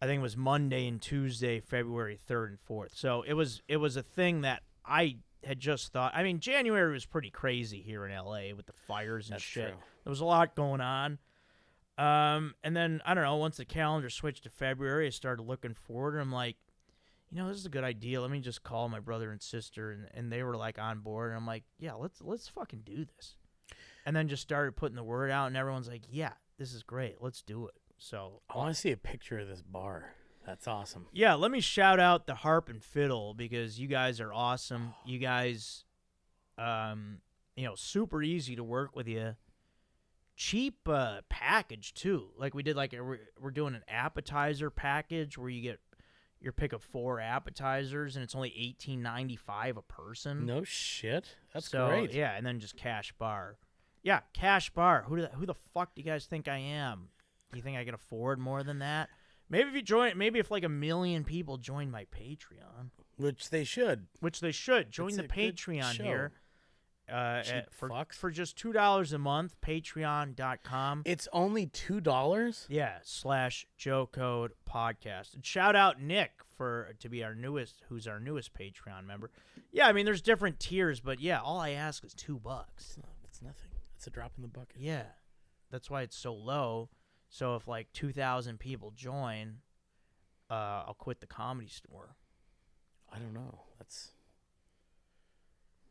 I think it was Monday and Tuesday, February 3rd and 4th. So it was a thing that I had just thought. I mean, January was pretty crazy here in LA with the fires and That's shit. true. There was a lot going on. And then I don't know, once the calendar switched to February, I started looking forward and I'm like, this is a good idea. Let me just call my brother and sister and they were like on board and I'm like, yeah, let's fucking do this. And then just started putting the word out and everyone's like, yeah, this is great. Let's do it. So I want to see a picture of this bar. That's awesome. yeah, let me shout out the Harp and Fiddle because you guys are awesome. You guys, super easy to work with you. Cheap package too. Like we did, we're doing an appetizer package where you get your pick of 4 appetizers and it's only $18.95 a person. No shit. That's so, great. Yeah, and then just cash bar. Yeah, cash bar. Who the fuck do you guys think I am? You think I can afford more than that? Maybe if like 1 million people join my Patreon, Which they should. join It's the a good Patreon show. here. For just $2 a month, patreon.com. It's only $2. Yeah, /Joe Code Podcast. And shout out Nick who's our newest Patreon member. Yeah, I mean there's different tiers, but yeah, all I ask is $2. It's nothing. It's a drop in the bucket. Yeah, that's why it's so low. So if like 2,000 people join, I'll quit the Comedy Store. I don't know.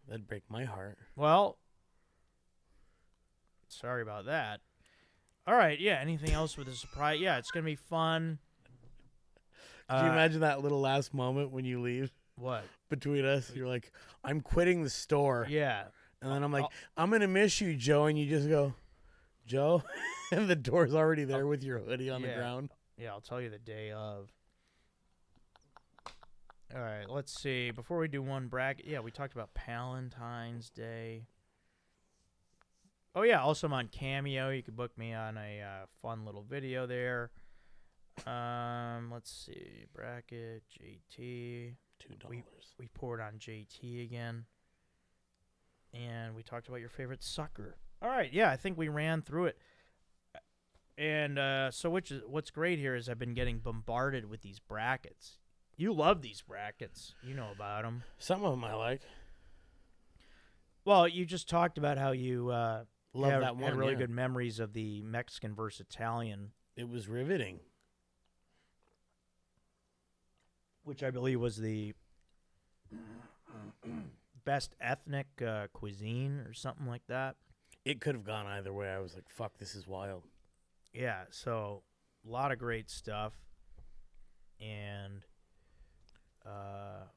That'd break my heart. Well, sorry about that. All right, yeah. Anything else with a surprise? Yeah, it's gonna be fun. Could you imagine that little last moment when you leave What? between us? You're like, I'm quitting the store. Yeah. And then I'm like, I'm going to miss you, Joe. And you just go, Joe? And the door's already there with your hoodie on the ground. Yeah, I'll tell you the day of. All right, let's see. Before we do one bracket, we talked about Palentine's Day. Oh, yeah, also I'm on Cameo. You can book me on a fun little video there. Let's see. Bracket, JT. $2. We poured on JT again. And we talked about your favorite sucker. All right, yeah, I think we ran through it. And so what's great here is I've been getting bombarded with these brackets. You love these brackets. You know about them. Some of them I like. Well, you just talked about how you Love that one. had really good memories of the Mexican versus Italian. It was riveting. Which I believe was the best ethnic cuisine or something like that. It could have gone either way. I was like, fuck, this is wild. Yeah, so a lot of great stuff. And, all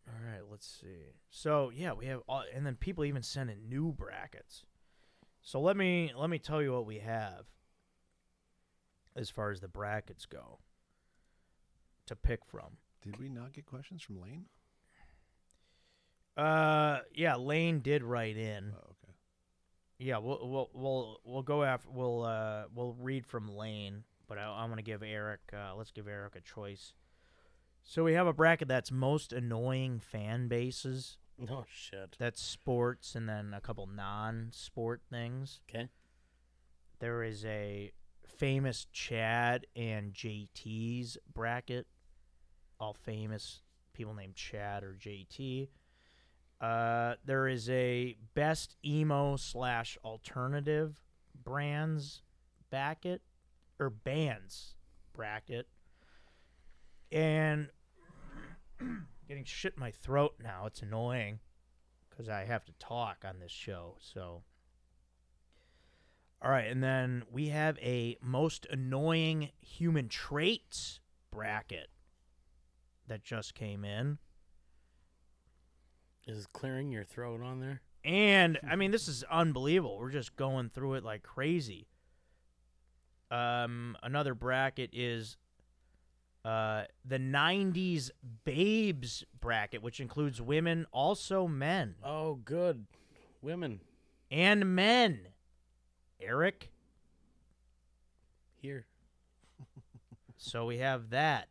right, let's see. So, yeah, we have, and then people even send in new brackets. So let me tell you what we have as far as the brackets go to pick from. Did we not get questions from Lane? Yeah, Lane did write in. Oh, okay. Yeah, we'll go after we'll read from Lane, but I'm gonna give Eric. Let's give Eric a choice. So we have a bracket that's most annoying fan bases. Oh shit. That's sports and then a couple non-sport things. Okay. There is a famous Chad and JT's bracket. All famous people named Chad or JT. There is a best emo / alternative brands bracket or bands bracket. And getting shit in my throat now. It's annoying because I have to talk on this show. So, All right, and then we have a most annoying human traits bracket that just came in. Is clearing your throat on there? And, I mean, this is unbelievable. We're just going through it like crazy. Another bracket is the 90s babes bracket, which includes women, also men. Oh, good. Women. And men. Eric? Here. So we have that.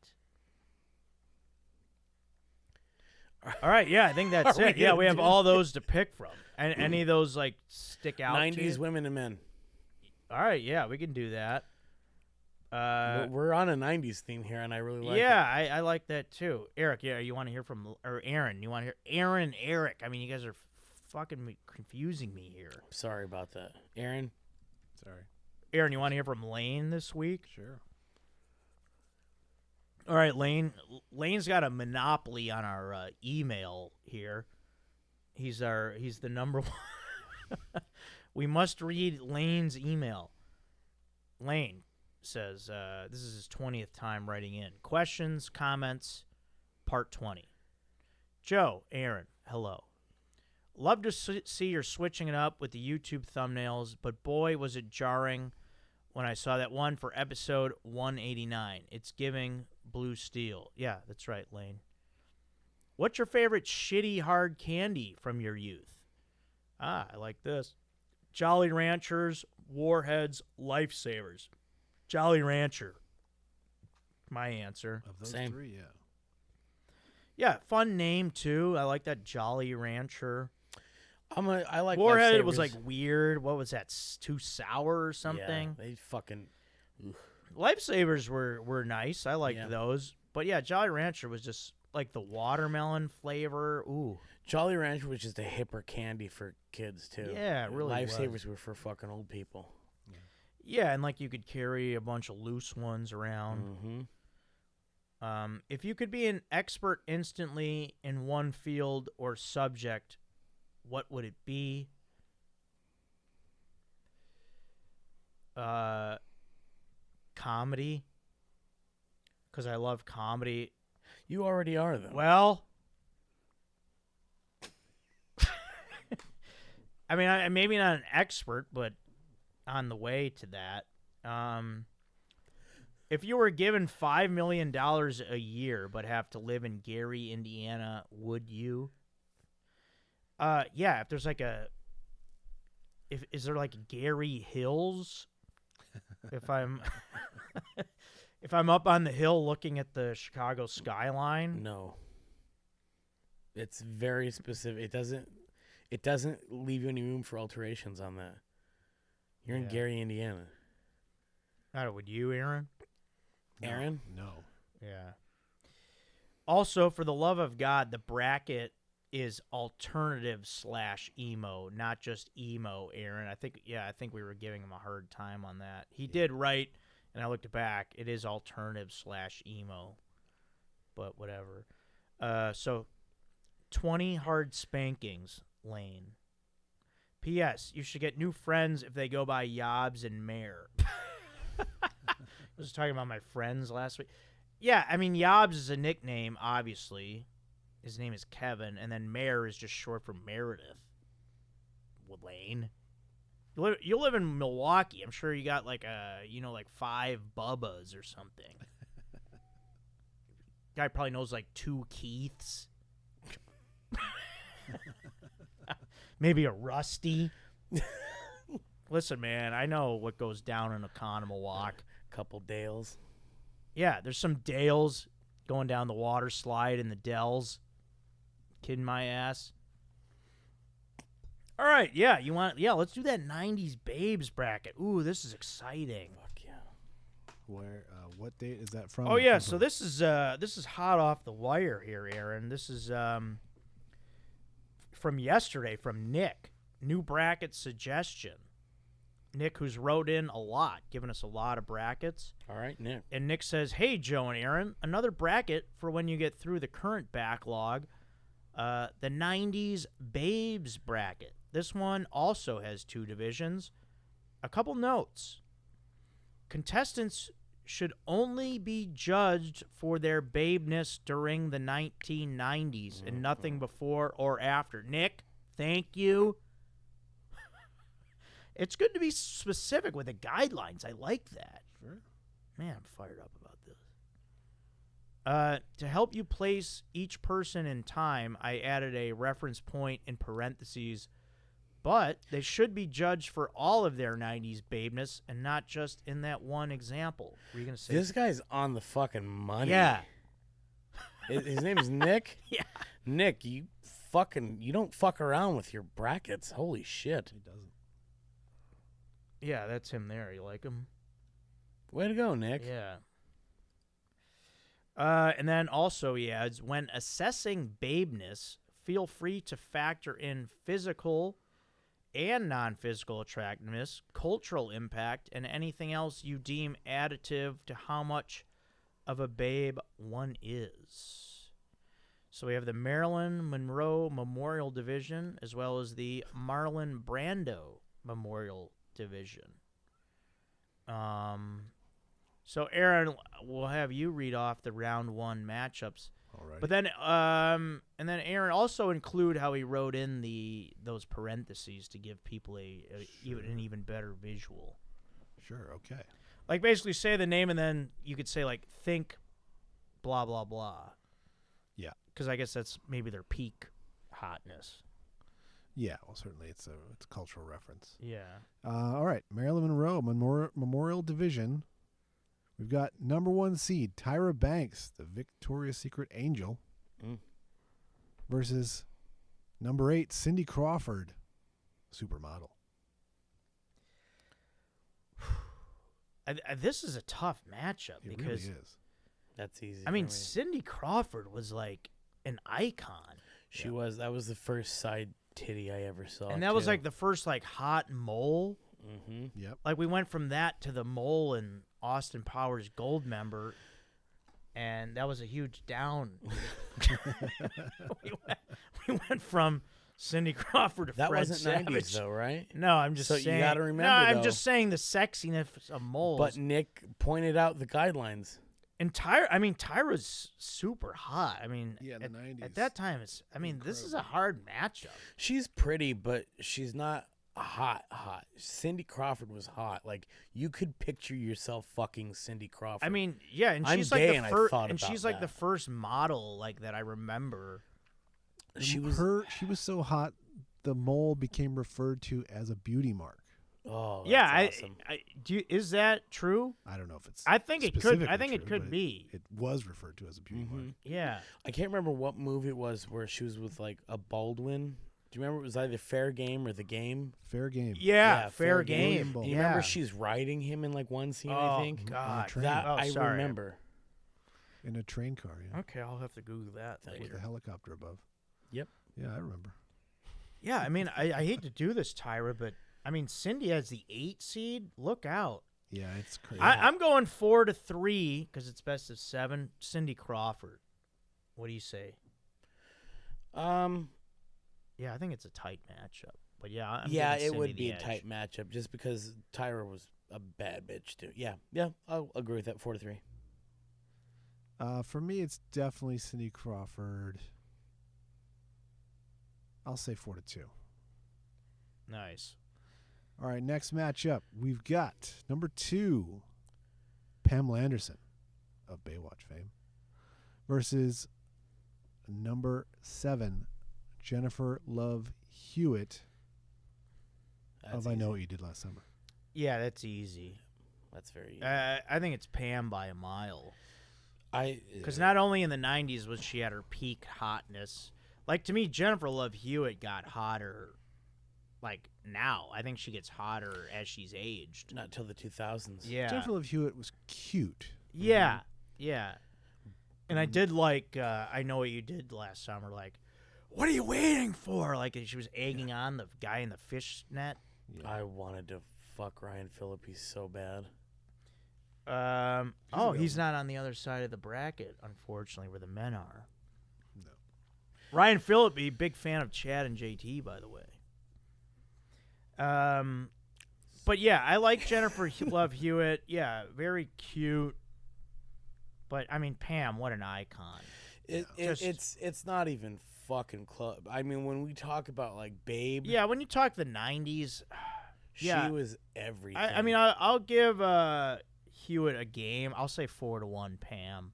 All right, yeah, I think that's it. Yeah, we have all those to pick from. And any of those, like, stick out 90s women and men. All right, yeah, we can do that. We're on a 90s theme here, and I really like it. Yeah, I like that, too. Eric, yeah, you want to hear from... Or Aaron, you want to hear... Aaron, Eric. I mean, you guys are fucking confusing me here. Sorry about that. Aaron? Sorry. Aaron, you want to hear from Lane this week? Sure. All right, Lane. Lane's got a monopoly on our email here. He's the number one. We must read Lane's email. Lane says, this is his 20th time writing in. Questions, comments, part 20. Joe, Aaron, hello. Love to see you're switching it up with the YouTube thumbnails, but boy, was it jarring when I saw that one for episode 189. It's giving Blue Steel. Yeah, that's right, Lane. What's your favorite shitty hard candy from your youth? Ah, I like this. Jolly Ranchers, Warheads, Lifesavers. Jolly Rancher. My answer. Of those Same. three, yeah. Yeah, fun name too. I like that Jolly Rancher. I like Warhead Lifesavers. was like weird. What was that? Too sour or something? Yeah, they fucking... Lifesavers were nice. I liked those. But yeah, Jolly Rancher was just like the watermelon flavor. Ooh. Jolly Rancher was just a hipper candy for kids, too. Yeah, it really Lifesavers were for fucking old people. Yeah, and like you could carry a bunch of loose ones around. Mm-hmm. If you could be an expert instantly in one field or subject, what would it be? Comedy. Because I love comedy. You already are, though. Well, I mean, I maybe not an expert, but on the way to that. If you were given $5 million a year but have to live in Gary, Indiana, would you? Yeah, if there's like is there like Gary Hills? If I'm up on the hill looking at the Chicago skyline? No. It's very specific. It doesn't leave you any room for alterations on that. You're in Gary, Indiana. Would you, Aaron? Aaron? No. Yeah. Also, for the love of God, the bracket is alternative/emo, not just emo, Aaron. I think we were giving him a hard time on that. He did write, and I looked back, it is alternative/emo. But whatever. So 20 hard spankings, Lane. P.S. You should get new friends if they go by Yobs and Mare. I was talking about my friends last week. Yeah, I mean, Yobs is a nickname, obviously. His name is Kevin, and then Mare is just short for Meredith. Lane. You live in Milwaukee. I'm sure you got like 5 Bubbas or something. Guy probably knows like 2 Keiths. Maybe a Rusty. Listen, man, I know what goes down in Oconomowoc. Couple Dales. Yeah, there's some Dales going down the water slide in the Dells. Kidding my ass. All right, let's do that 90s babes bracket. Ooh, this is exciting. Fuck yeah. Where? What date is that from? Oh yeah, so this is hot off the wire here, Aaron. This is from yesterday from Nick. New bracket suggestion. Nick, who's wrote in a lot, given us a lot of brackets. All right, Nick. And Nick says, hey, Joe and Aaron, another bracket for when you get through the current backlog, the 90s babes bracket. This one also has 2 divisions. a couple notes. Contestants should only be judged for their babeness during the 1990s and nothing before or after. Nick, thank you. It's good to be specific with the guidelines. I like that. Sure. Man, I'm fired up about this. To help you place each person in time, I added a reference point in parentheses, but they should be judged for all of their 90s babeness and not just in that one example. Were you going to say This guy's on the fucking money. Yeah. His name is Nick? Yeah. Nick, you don't fuck around with your brackets. Holy shit. He doesn't. Yeah, that's him there. You like him? Way to go, Nick. Yeah. And then also he adds, when assessing babeness, feel free to factor in physical and non-physical attractiveness, cultural impact, and anything else you deem additive to how much of a babe one is. So we have the Marilyn Monroe Memorial Division as well as the Marlon Brando Memorial Division. So Aaron, we'll have you read off the round 1 matchups. All right. But then, and then Aaron also include how he wrote in those parentheses to give people an even better visual. Sure. Okay. Like basically say the name and then you could say like think, blah blah blah. Yeah. Because I guess that's maybe their peak hotness. Yeah. Well, certainly it's a cultural reference. Yeah. All right. Marilyn Monroe Memorial Division. We've got number 1 seed Tyra Banks, the Victoria's Secret Angel, versus number 8 Cindy Crawford, supermodel. This is a tough matchup It because really is. That's easy. I mean for me. Cindy Crawford was like an icon. She was. That was the first side titty I ever saw. And that was too. like the first like hot mole. Mm-hmm. Yep. Like we went from that to the mole and Austin Powers Gold Member, and that was a huge down. we went from Cindy Crawford to That Fred wasn't Savage. 90s though, right? No, I'm just So saying. you gotta remember, No, I'm though. just saying the sexiness of moles. But Nick pointed out the guidelines. And Tyra's super hot. I mean, Yeah, in the 90s. at that time, this is a hard matchup. She's pretty, but she's not hot. Cindy Crawford was hot. Like you could picture yourself fucking Cindy Crawford. I mean, yeah, and I'm she's gay like and I the first, thought and about she's like that. the first model like that I remember. she was. She was so hot, the mole became referred to as a beauty mark. Oh, Yeah, that's awesome. is that true? I don't know if it's. I think it could. specifically I think it true, could but be. It was referred to as a beauty mark. Yeah. I can't remember what movie it was where she was with like a Baldwin. Do you remember it was either Fair Game or The Game? Fair game. Yeah, Yeah, fair fair game. game. Do Yeah. you remember she's riding him in like one scene? Oh I think God, train. that Oh, I sorry. remember. In a train car. Yeah. Okay, I'll have to Google that Thank With later. a helicopter above. Yep. Yeah, I remember. Yeah, I mean, I hate to do this, Tyra, but I mean, Cindy has the 8 seed. Look out. Yeah, it's crazy. I'm going 4-3 because it's best of 7. Cindy Crawford. What do you say? Yeah, I think it's a tight matchup. But yeah, I'm yeah, giving it Cindy would the be a edge. tight matchup just because Tyra was a bad bitch too. Yeah, I'll agree with that. 4-3. For me, it's definitely Cindy Crawford. I'll say 4-2. Nice. All right, next matchup. We've got number 2, Pamela Anderson of Baywatch fame versus number 7, Jennifer Love Hewitt of I Know What You Did Last Summer. Yeah, that's easy. That's very easy. I think it's Pam by a mile. Because uh, not only in the 90s was she at her peak hotness. Like, to me, Jennifer Love Hewitt got hotter, like, now. I think she gets hotter as she's aged. not till the 2000s. Yeah. Jennifer Love Hewitt was cute. Yeah. Yeah. And I did like, I Know What You Did Last Summer. Like, what are you waiting for? Like, she was egging on the guy in the fish net. Yeah. I wanted to fuck Ryan Phillippe so bad. He's not on the other side of the bracket, unfortunately, where the men are. No. Ryan Phillippe, big fan of Chad and JT, by the way. But yeah, I like Jennifer Love Hewitt. Yeah, very cute. But I mean, Pam, what an icon. It's not even fucking close. I mean, when we talk about like Babe, Yeah, when you talk the '90s, she was everything. I mean, I'll give Hewitt a game. I'll say 4-1 Pam.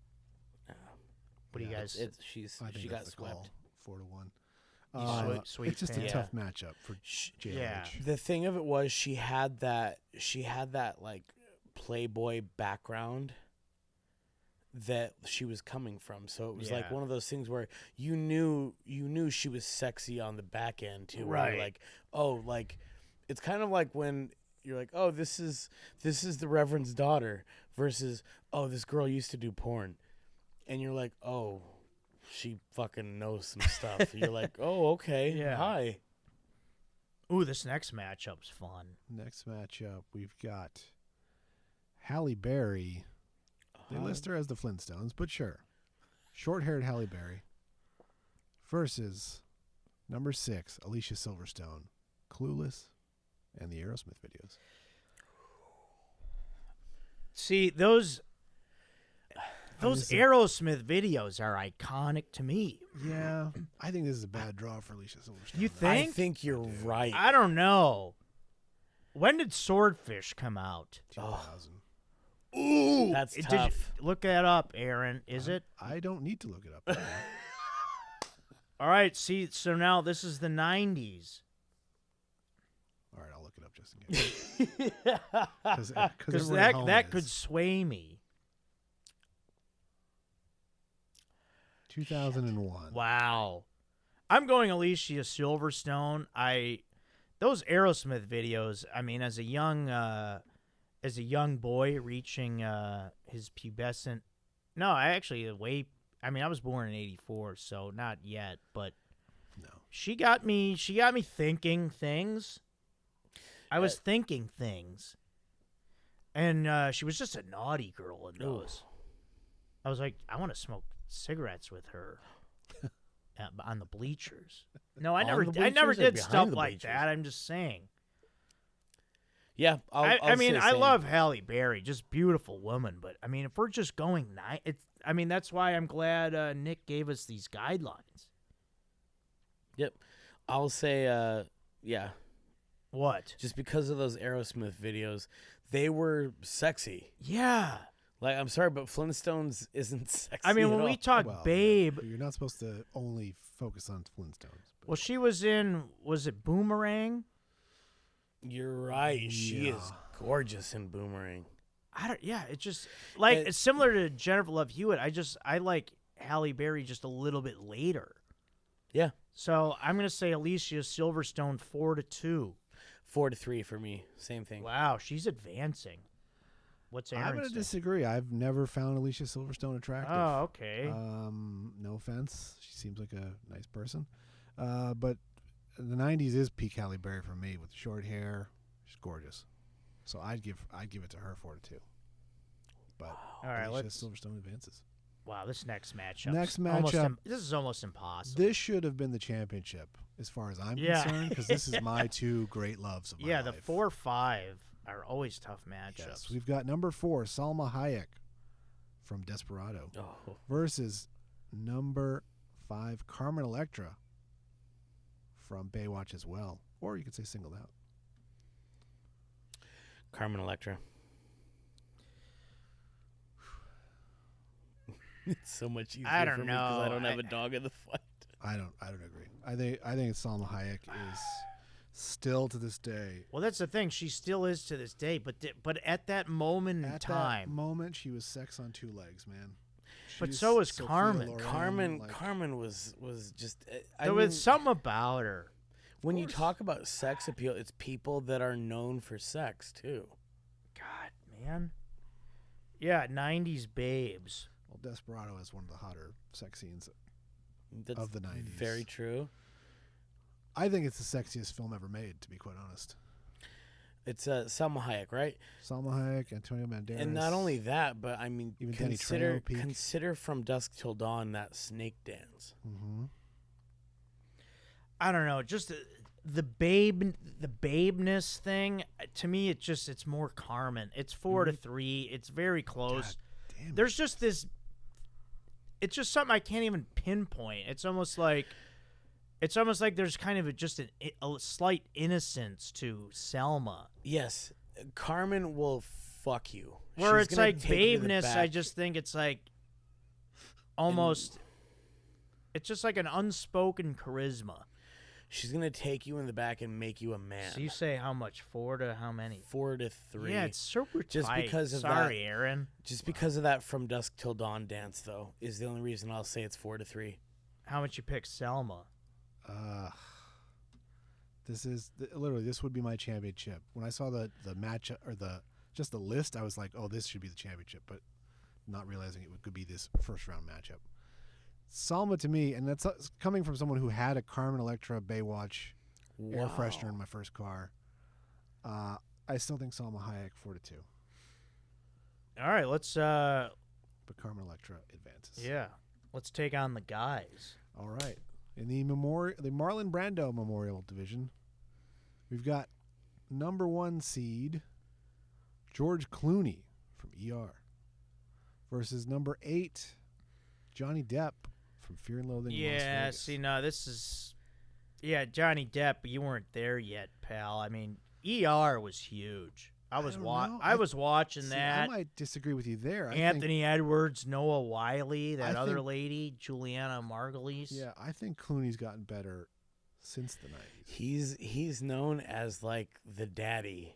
What do you guys? She got swept. 4-1. Sweet it's just Pam. a tough matchup for JLH. Yeah. The thing of it was she had that like Playboy background that she was coming from. So it was like one of those things where you knew she was sexy on the back end too. Where you're like, oh, like it's kind of like when you're like, oh, this is the Reverend's daughter versus, oh, this girl used to do porn. And you're like, oh, she fucking knows some stuff. You're like, oh, okay. Yeah. Hi. Ooh, this next matchup's fun. Next matchup, we've got Halle Berry. They list her as the Flintstones, but sure. Short-haired Halle Berry versus number 6, Alicia Silverstone, Clueless, and the Aerosmith videos. See, those Aerosmith videos are iconic to me. Yeah, I think this is a bad draw for Alicia Silverstone. You though. think? I think you're right. I don't know. When did Swordfish come out? 2000. Ooh, That's did tough. you look that up, Aaron. Is it? I don't need to look it up. All right. See, so now this is the '90s. All right, I'll look it up just in case. Because that could sway me. 2001. Wow. I'm going Alicia Silverstone. Those Aerosmith videos, I mean, as a young boy reaching his pubescent. No, I was born in '84, so not yet, but No. she got me thinking things. I was thinking things. And she was just a naughty girl in those. I was like, I want to smoke cigarettes with her on the bleachers. No, I never did stuff like that. I'm just saying. Yeah, I love Halle Berry, just beautiful woman. But I mean, if we're just going that's why I'm glad Nick gave us these guidelines. Yep, I'll say, yeah. What? Just because of those Aerosmith videos, they were sexy. Yeah. Like, I'm sorry, but Flintstones isn't sexy. I mean, at when all. we talk Babe, You're not supposed to only focus on Flintstones. Well, she was in. Was it Boomerang? You're right. She is gorgeous in Boomerang. It's just like it's similar to Jennifer Love Hewitt. I like Halle Berry just a little bit later. Yeah. So I'm gonna say Alicia Silverstone 4-2. 4-3 for me. Same thing. Wow, she's advancing. What's Aaron I'm going to say? disagree. I've never found Alicia Silverstone attractive. Oh, okay. No offense. She seems like a nice person. But the 90s is peak Halle Berry for me with short hair. She's gorgeous. So I'd give it to her 4-2. But All right, Alicia Silverstone advances. Wow, this next matchup. This is almost impossible. This should have been the championship as far as I'm concerned because this is my two great loves of my life. The 4-5 are always tough matchups. Yes, we've got number 4, Salma Hayek from Desperado versus number 5, Carmen Electra from Baywatch as well. Or you could say Singled Out. Carmen Electra. It's so much easier I don't for me know. because I don't have a dog in the fight. I don't agree. I think Salma Hayek is still to this day. Well, that's the thing. She still is to this day. But at that moment in time, that moment, she was sex on two legs, man. But so was Sophia Carmen. Loren, Carmen was just. There was something about her. When you talk about sex appeal, it's people that are known for sex too. God, man. Yeah, 90s babes. Well, Desperado is one of the hotter sex scenes That's of the 90s. Very true. I think it's the sexiest film ever made, to be quite honest. It's Salma Hayek, right? Salma Hayek, Antonio Banderas. And not only that, but I mean, even Danny Trejo peak. Consider From Dusk Till Dawn, that snake dance. Mm-hmm. I don't know. Just the babeness thing, to me, it's more Carmen. It's 4-3. It's very close. Damn There's just this. It's just something I can't even pinpoint. It's almost like there's kind of just a slight innocence to Selma. Yes, Carmen will fuck you. Where She's it's gonna like take you to the babeness, I back. just think it's like almost. It's just like an unspoken charisma. She's gonna take you in the back and make you a man. So you say how much? 4 to how many? 4-3. Yeah, it's super Just tight. because of Sorry, that. Aaron. Just because of that From Dusk Till Dawn dance, though, is the only reason I'll say it's 4-3. How much you pick Selma? Literally, this would be my championship. When I saw the match or the list, I was like, oh, this should be the championship, but not realizing it could be this first round matchup. Salma to me, and that's coming from someone who had a Carmen Electra Baywatch air freshener in my first car. I still think Salma Hayek 4-2, All right, let's but Carmen Electra advances. yeah, let's take on the guys. All right. In the Marlon Brando Memorial Division, we've got number 1 seed George Clooney from ER versus number 8 Johnny Depp from Fear and Loathing in Las Yeah, Vegas. see, no, this is Johnny Depp. But you weren't there yet, pal. I mean, ER was huge. I was don't know. I was watching See, that. I might disagree with you there. Anthony Edwards, Noah Wiley, that I other think- lady, Juliana Margulies. Yeah, I think Clooney's gotten better since the 90s. He's known as like the daddy,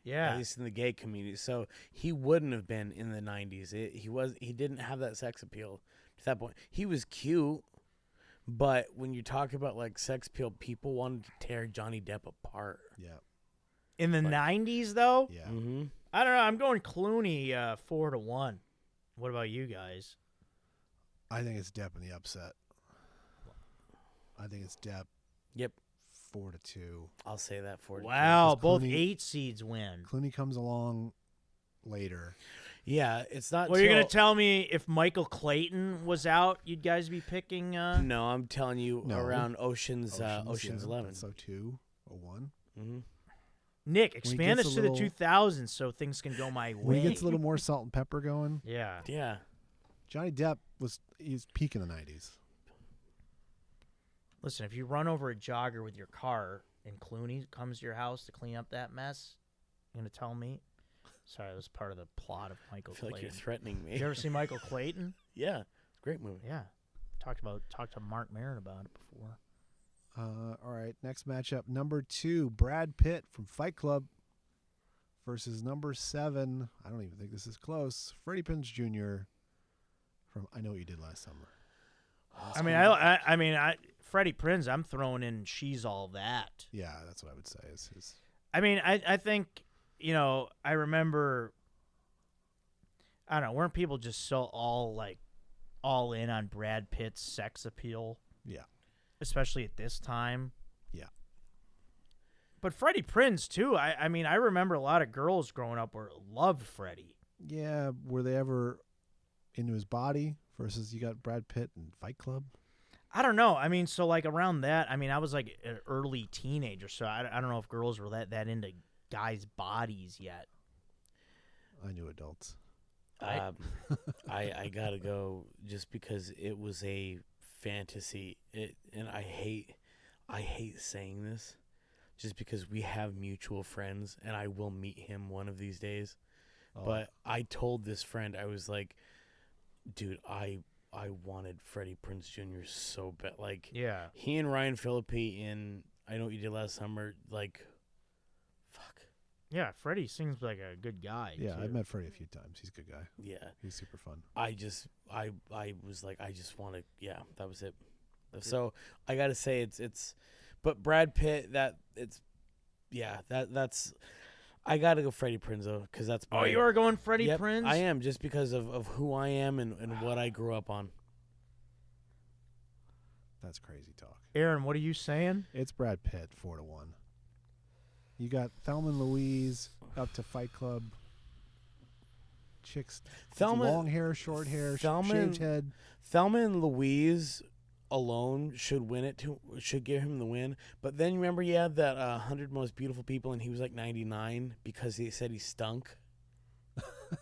Yeah. at least in the gay community. So he wouldn't have been in the 90s. He didn't have that sex appeal to that point. He was cute, but when you talk about like sex appeal, people wanted to tear Johnny Depp apart. Yeah, In the 90s, though, yeah. Mm-hmm. I don't know. I'm going Clooney 4-1. What about you guys? I think it's Depp in the upset. I think it's Depp Yep, 4-2. I'll say that for you. Wow, both Clooney- 8 seeds win. Clooney comes along later. Yeah, it's not. Well, you're till- going to tell me if Michael Clayton was out, you'd guys be picking... No, I'm telling you, No. around Ocean's yeah, 11. So 2-1. Mm-hmm. Nick, he expand gets this a to little- the 2000s so things can go my way. When he gets a little more salt and pepper going, Yeah. Yeah. Johnny Depp he's peak in the 90s. Listen, if you run over a jogger with your car and Clooney comes to your house to clean up that mess, you going to tell me? Sorry, that was part of the plot of I Michael feel like Clayton. you're threatening me. Did you ever see Michael Clayton? Yeah, great movie. Yeah. Talked to Mark Maron about it before. All right, next matchup. Number 2, Brad Pitt from Fight Club versus number 7, I don't even think this is close, Freddie Prinze Jr. from I Know What You Did Last Summer. I mean, Freddie Prinze, I'm throwing in She's All That. Yeah, that's what I would say is his. I mean, I think, I remember, I don't know, weren't people just so all in on Brad Pitt's sex appeal? Yeah. Especially at this time. Yeah. But Freddie Prinze, too. I mean, I remember a lot of girls growing up loved Freddie. Yeah, were they ever into his body versus you got Brad Pitt in Fight Club? I don't know. I mean, so like around that, I mean, I was like an early teenager, so I don't know if girls were that into guys' bodies yet. I knew adults. I gotta go just because it was a fantasy. And I hate saying this, just because we have mutual friends, and I will meet him one of these days. Oh. But I told this friend, I was like, dude, I wanted Freddie Prinze Jr. so bad. Like, Yeah. he and Ryan Phillippe in I Know What You Did Last Summer, like, fuck. Yeah, Freddie seems like a good guy. Yeah, too. I've met Freddie a few times. He's a good guy. Yeah. He's super fun. I was like, I just want to, yeah, that was it. So I got to say it's, but Brad Pitt, that's, I got to go Freddie Prinze, though, because that's my. Oh, you are going Freddie Yep, Prinze? I am, just because of who I am and what I grew up on. That's crazy talk. Aaron, what are you saying? It's Brad Pitt 4-1. You got Thelma and Louise up to Fight Club. Chicks, Thelma- long hair, short hair, Thelma shaved and- head. Thelma and Louise alone should give him the win. But then remember, you had that 100 Most Beautiful People, and he was like 99 because he said he stunk.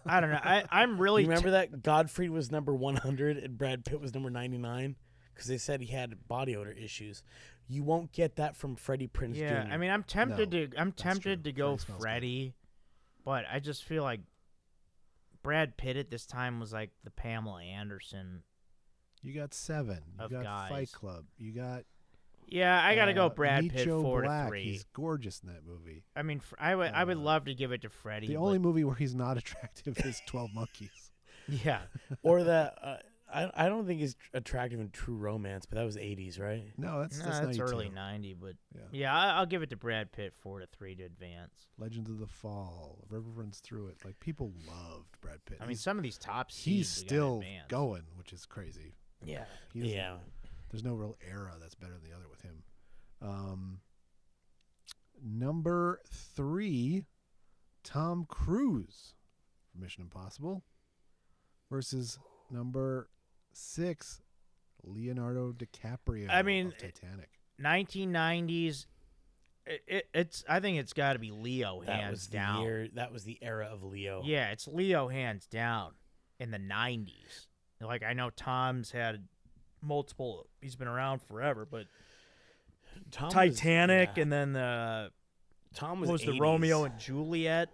I don't know. I'm really remember that Godfrey was number 100 and Brad Pitt was number 99 because they said he had body odor issues. You won't get that from Freddie Prinze Jr. I mean, I'm tempted to go Freddie smells Freddie, but I just feel like Brad Pitt at this time was like the Pamela Anderson. You got Seven. You got guys. Fight Club. You got. Yeah, I gotta go Brad Pitt Micho 4 Black. to 3. He's gorgeous in that movie. I mean, I would love to give it to Freddie. The only movie where he's not attractive is 12 Monkeys. Yeah. Or that I don't think he's attractive in True Romance, but that was 80s, right? No, that's that's 92. early 90, but Yeah. I'll give it to Brad Pitt 4 to 3 to advance. Legends of the Fall. River Runs Through It. Like, people loved Brad Pitt. I mean, some of these top seeds he's we still gotta advance. going, which is crazy. Yeah. Yeah. There's no real era that's better than the other with him. Number 3, Tom Cruise for Mission Impossible versus number 6, Leonardo DiCaprio I mean, of Titanic. 1990s. It's. I think it's got to be Leo That hands was the down. year. That was the era of Leo. Yeah, it's Leo hands down in the 90s. Like, I know Tom's had multiple. He's been around forever, but Tom Titanic was, yeah. and then Tom what was was the 80s. Romeo and Juliet.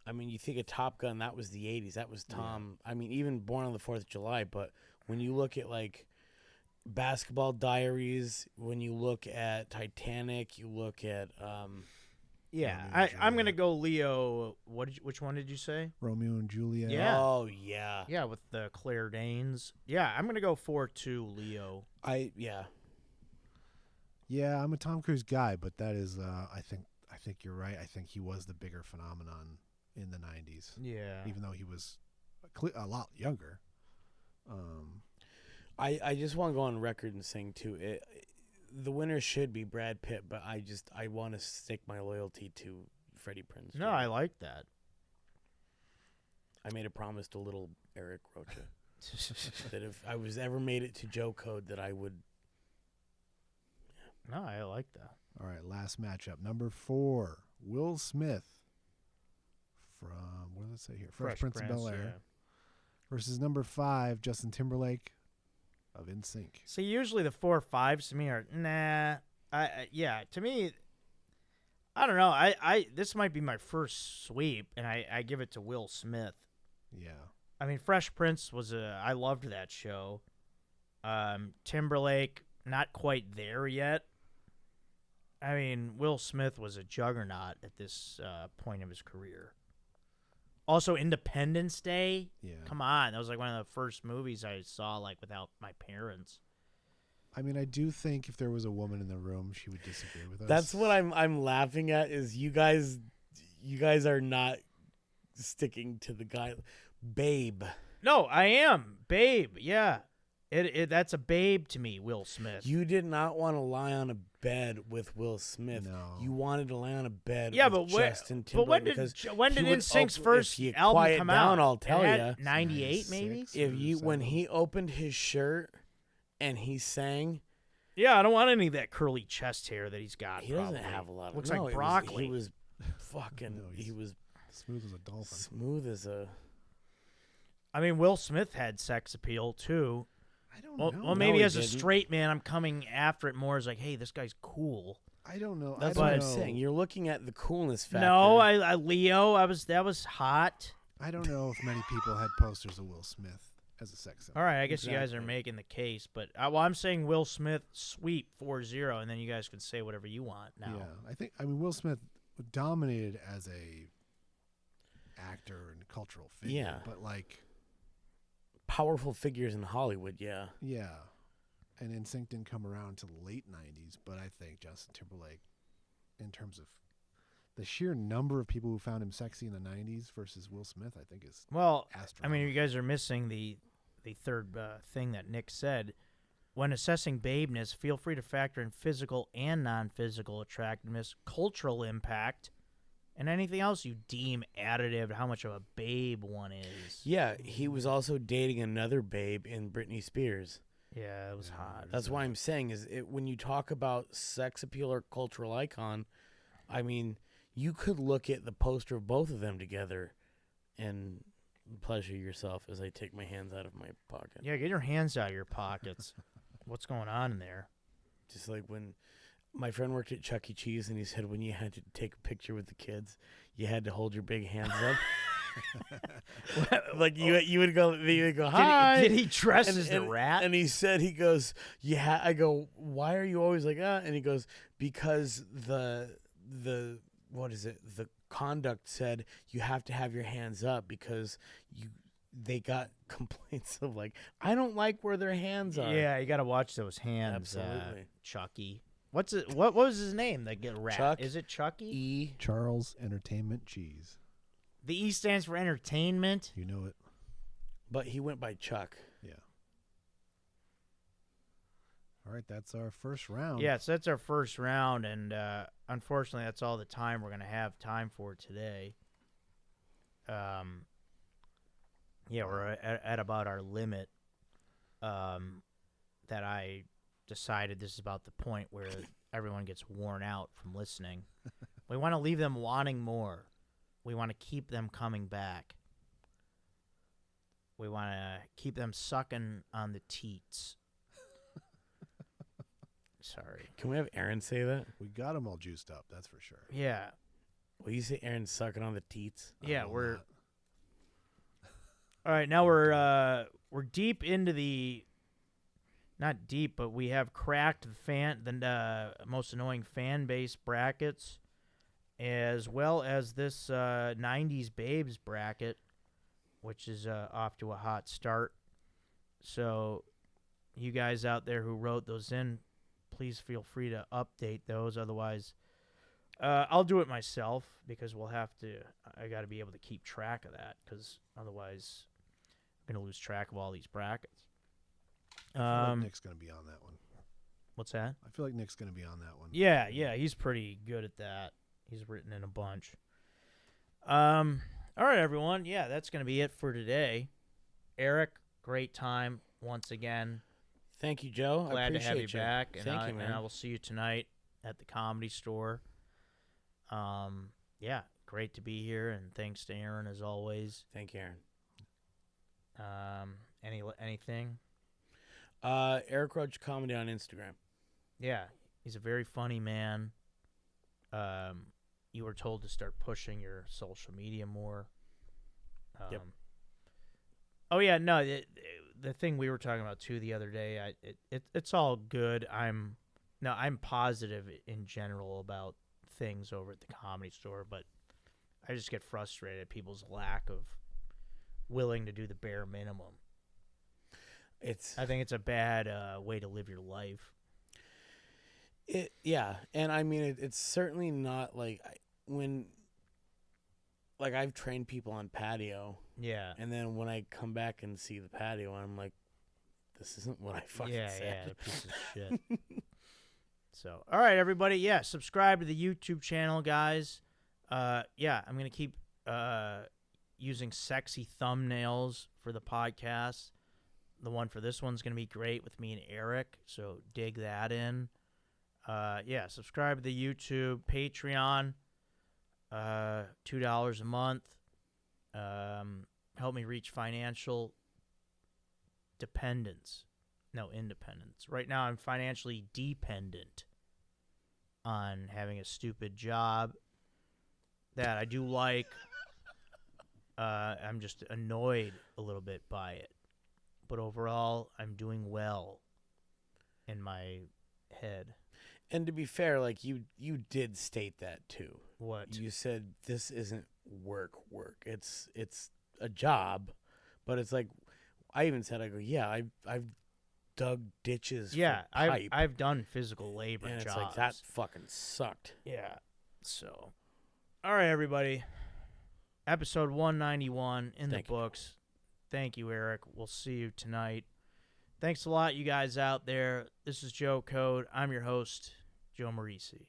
I mean, you think of Top Gun, that was the 80s. That was Tom. I mean, even Born on the 4th of July. But when you look at, like, Basketball Diaries, when you look at Titanic, you look at... Yeah, Romeo and I'm going to Juliet. go Leo. Which one did you say? Romeo and Juliet. Yeah. Oh, yeah. Yeah, with the Claire Danes. Yeah, I'm going to go 4-2 Leo. Yeah, I'm a Tom Cruise guy, but that is, I think you're right. I think he was the bigger phenomenon in the 90s. Yeah. Even though he was a lot younger. I just want to go on record and saying, too, the winner should be Brad Pitt, but I want to stick my loyalty to Freddie Prinze. No, I like that. I made a promise to little Eric Rocha that if I was ever made it to Joe Code, that I would. No, I like that. All right, last matchup. Number 4, Will Smith from, what does it say here? Fresh Prince of Bel-Air versus number 5, Justin Timberlake of NSYNC. See, usually the 4 or 5s to me are nah. To me, I don't know. I this might be my first sweep, and I give it to Will Smith. Yeah. I mean, Fresh Prince I loved that show. Timberlake, not quite there yet. I mean, Will Smith was a juggernaut at this point of his career. Also, Independence Day. Yeah. Come on, that was like one of the first movies I saw like without my parents. I mean, I do think if there was a woman in the room, she would disagree with us. That's what I'm laughing at. Is you guys are not sticking to the guy, Babe. No, I am Babe. Yeah, that's a babe to me, Will Smith. You did not want to lie on a bed with Will Smith. No. You wanted to lie on a bed Yeah, with but Justin Timberlake. when did NSYNC's first album quiet come down, out? I'll tell you. 98 maybe. When he opened his shirt and he sang, Yeah, I don't want any of that curly chest hair that he's got. he doesn't probably. have a lot of. Looks no, like it was- broccoli. he was fucking. No, he was smooth as a dolphin. smooth as a. I mean, Will Smith had sex appeal too. I don't Well, know. well maybe he as a didn't. straight man, I'm coming after it more as like, hey, this guy's cool. I don't know. That's I what don't I'm know. saying. You're looking at the coolness factor. No, Leo, that was hot. I don't know if many people had posters of Will Smith as a sex symbol. All right, I guess you guys are Exactly. making the case, but I'm saying Will Smith sweep 4-0, and then you guys can say whatever you want now. Yeah, I mean, Will Smith dominated as a actor and cultural figure. Yeah. But like, powerful figures in Hollywood. Yeah. yeah. And NSYNC didn't come around until the late 90s, but I think Justin Timberlake, in terms of the sheer number of people who found him sexy in the 90s versus Will Smith, I think is Well, astronomical. I mean, you guys are missing the third thing that Nick said. When assessing babeness, feel free to factor in physical and non-physical attractiveness, cultural impact, and anything else you deem additive to how much of a babe one is. Yeah, he was also dating another babe in Britney Spears. Yeah, it was hot. That's why I'm saying is when you talk about sex appeal or cultural icon, I mean, you could look at the poster of both of them together and pleasure yourself as I take my hands out of my pocket. Yeah, get your hands out of your pockets. What's going on in there? Just like when my friend worked at Chuck E. Cheese, and he said when you had to take a picture with the kids, you had to hold your big hands up. Like you would go hi. Did he dress as the rat? And he said, he goes, yeah. I go, why are you always like that? And he goes, because the what is it? The conduct said you have to have your hands up because they got complaints of like, I don't like where their hands are. Yeah, you got to watch those hands. Absolutely. Chucky. What was his name? The rat. Chuck. Is it Chucky? E. Charles Entertainment Cheese. The E stands for entertainment. You know it. But he went by Chuck. Yeah. All right, that's our first round. Yeah, so that's our first round, and unfortunately, that's all the time we're going to have time for today. Yeah, we're at about our limit. That I decided this is about the point where everyone gets worn out from listening. We want to leave them wanting more. We want to keep them coming back. We want to keep them sucking on the teats. Sorry. Can we have Aaron say that? We got them all juiced up, that's for sure. Yeah. Will you say Aaron sucking on the teats? Yeah, I will we're... not. All right, now we're deep into the... Not deep, but we have cracked the most annoying fan base brackets, as well as this 90s babes bracket, which is off to a hot start. So you guys out there who wrote those in, please feel free to update those. Otherwise, I'll do it myself because I got to be able to keep track of that because otherwise I'm going to lose track of all these brackets. I feel like Nick's going to be on that one. What's that? I feel like Nick's going to be on that one. Yeah, he's pretty good at that. He's written in a bunch. All right, everyone. Yeah, that's going to be it for today. Eric, great time once again. Thank you, Joe. Glad I to have you appreciate back. Thank you, man. And I will see you tonight at the Comedy Store. Yeah, great to be here, and thanks to Aaron as always. Thank you, Aaron. Anything? Eric Rocha Comedy on Instagram. Yeah, he's a very funny man. You were told to start pushing your social media more. Yep. Oh yeah, no, the thing we were talking about too the other day, it's all good. I'm positive in general about things over at the Comedy Store, but I just get frustrated at people's lack of willing to do the bare minimum. I think it's a bad way to live your life. Yeah, and I mean it's certainly not like I've trained people on patio. Yeah. And then when I come back and see the patio, I'm like, this isn't what I fucking said. Yeah, a piece of shit. So, all right, everybody. Yeah, subscribe to the YouTube channel, guys. Yeah, I'm going to keep using sexy thumbnails for the podcast. The one for this one's going to be great with me and Eric, so dig that in. Yeah, subscribe to the YouTube, Patreon, $2 a month. Help me reach financial independence. Right now I'm financially dependent on having a stupid job that I do like. I'm just annoyed a little bit by it. But overall, I'm doing well in my head. And to be fair, like you did state that too. What? You said this isn't work. It's a job, but it's like I even said, I go, yeah, I've dug ditches. Yeah, for pipe, I've done physical labor and jobs. it's like that fucking sucked. Yeah. So, all right, everybody. Episode 191 in the books. Thank you, Eric. We'll see you tonight. Thanks a lot, you guys out there. This is Joe Code. I'm your host, Joe Marrese.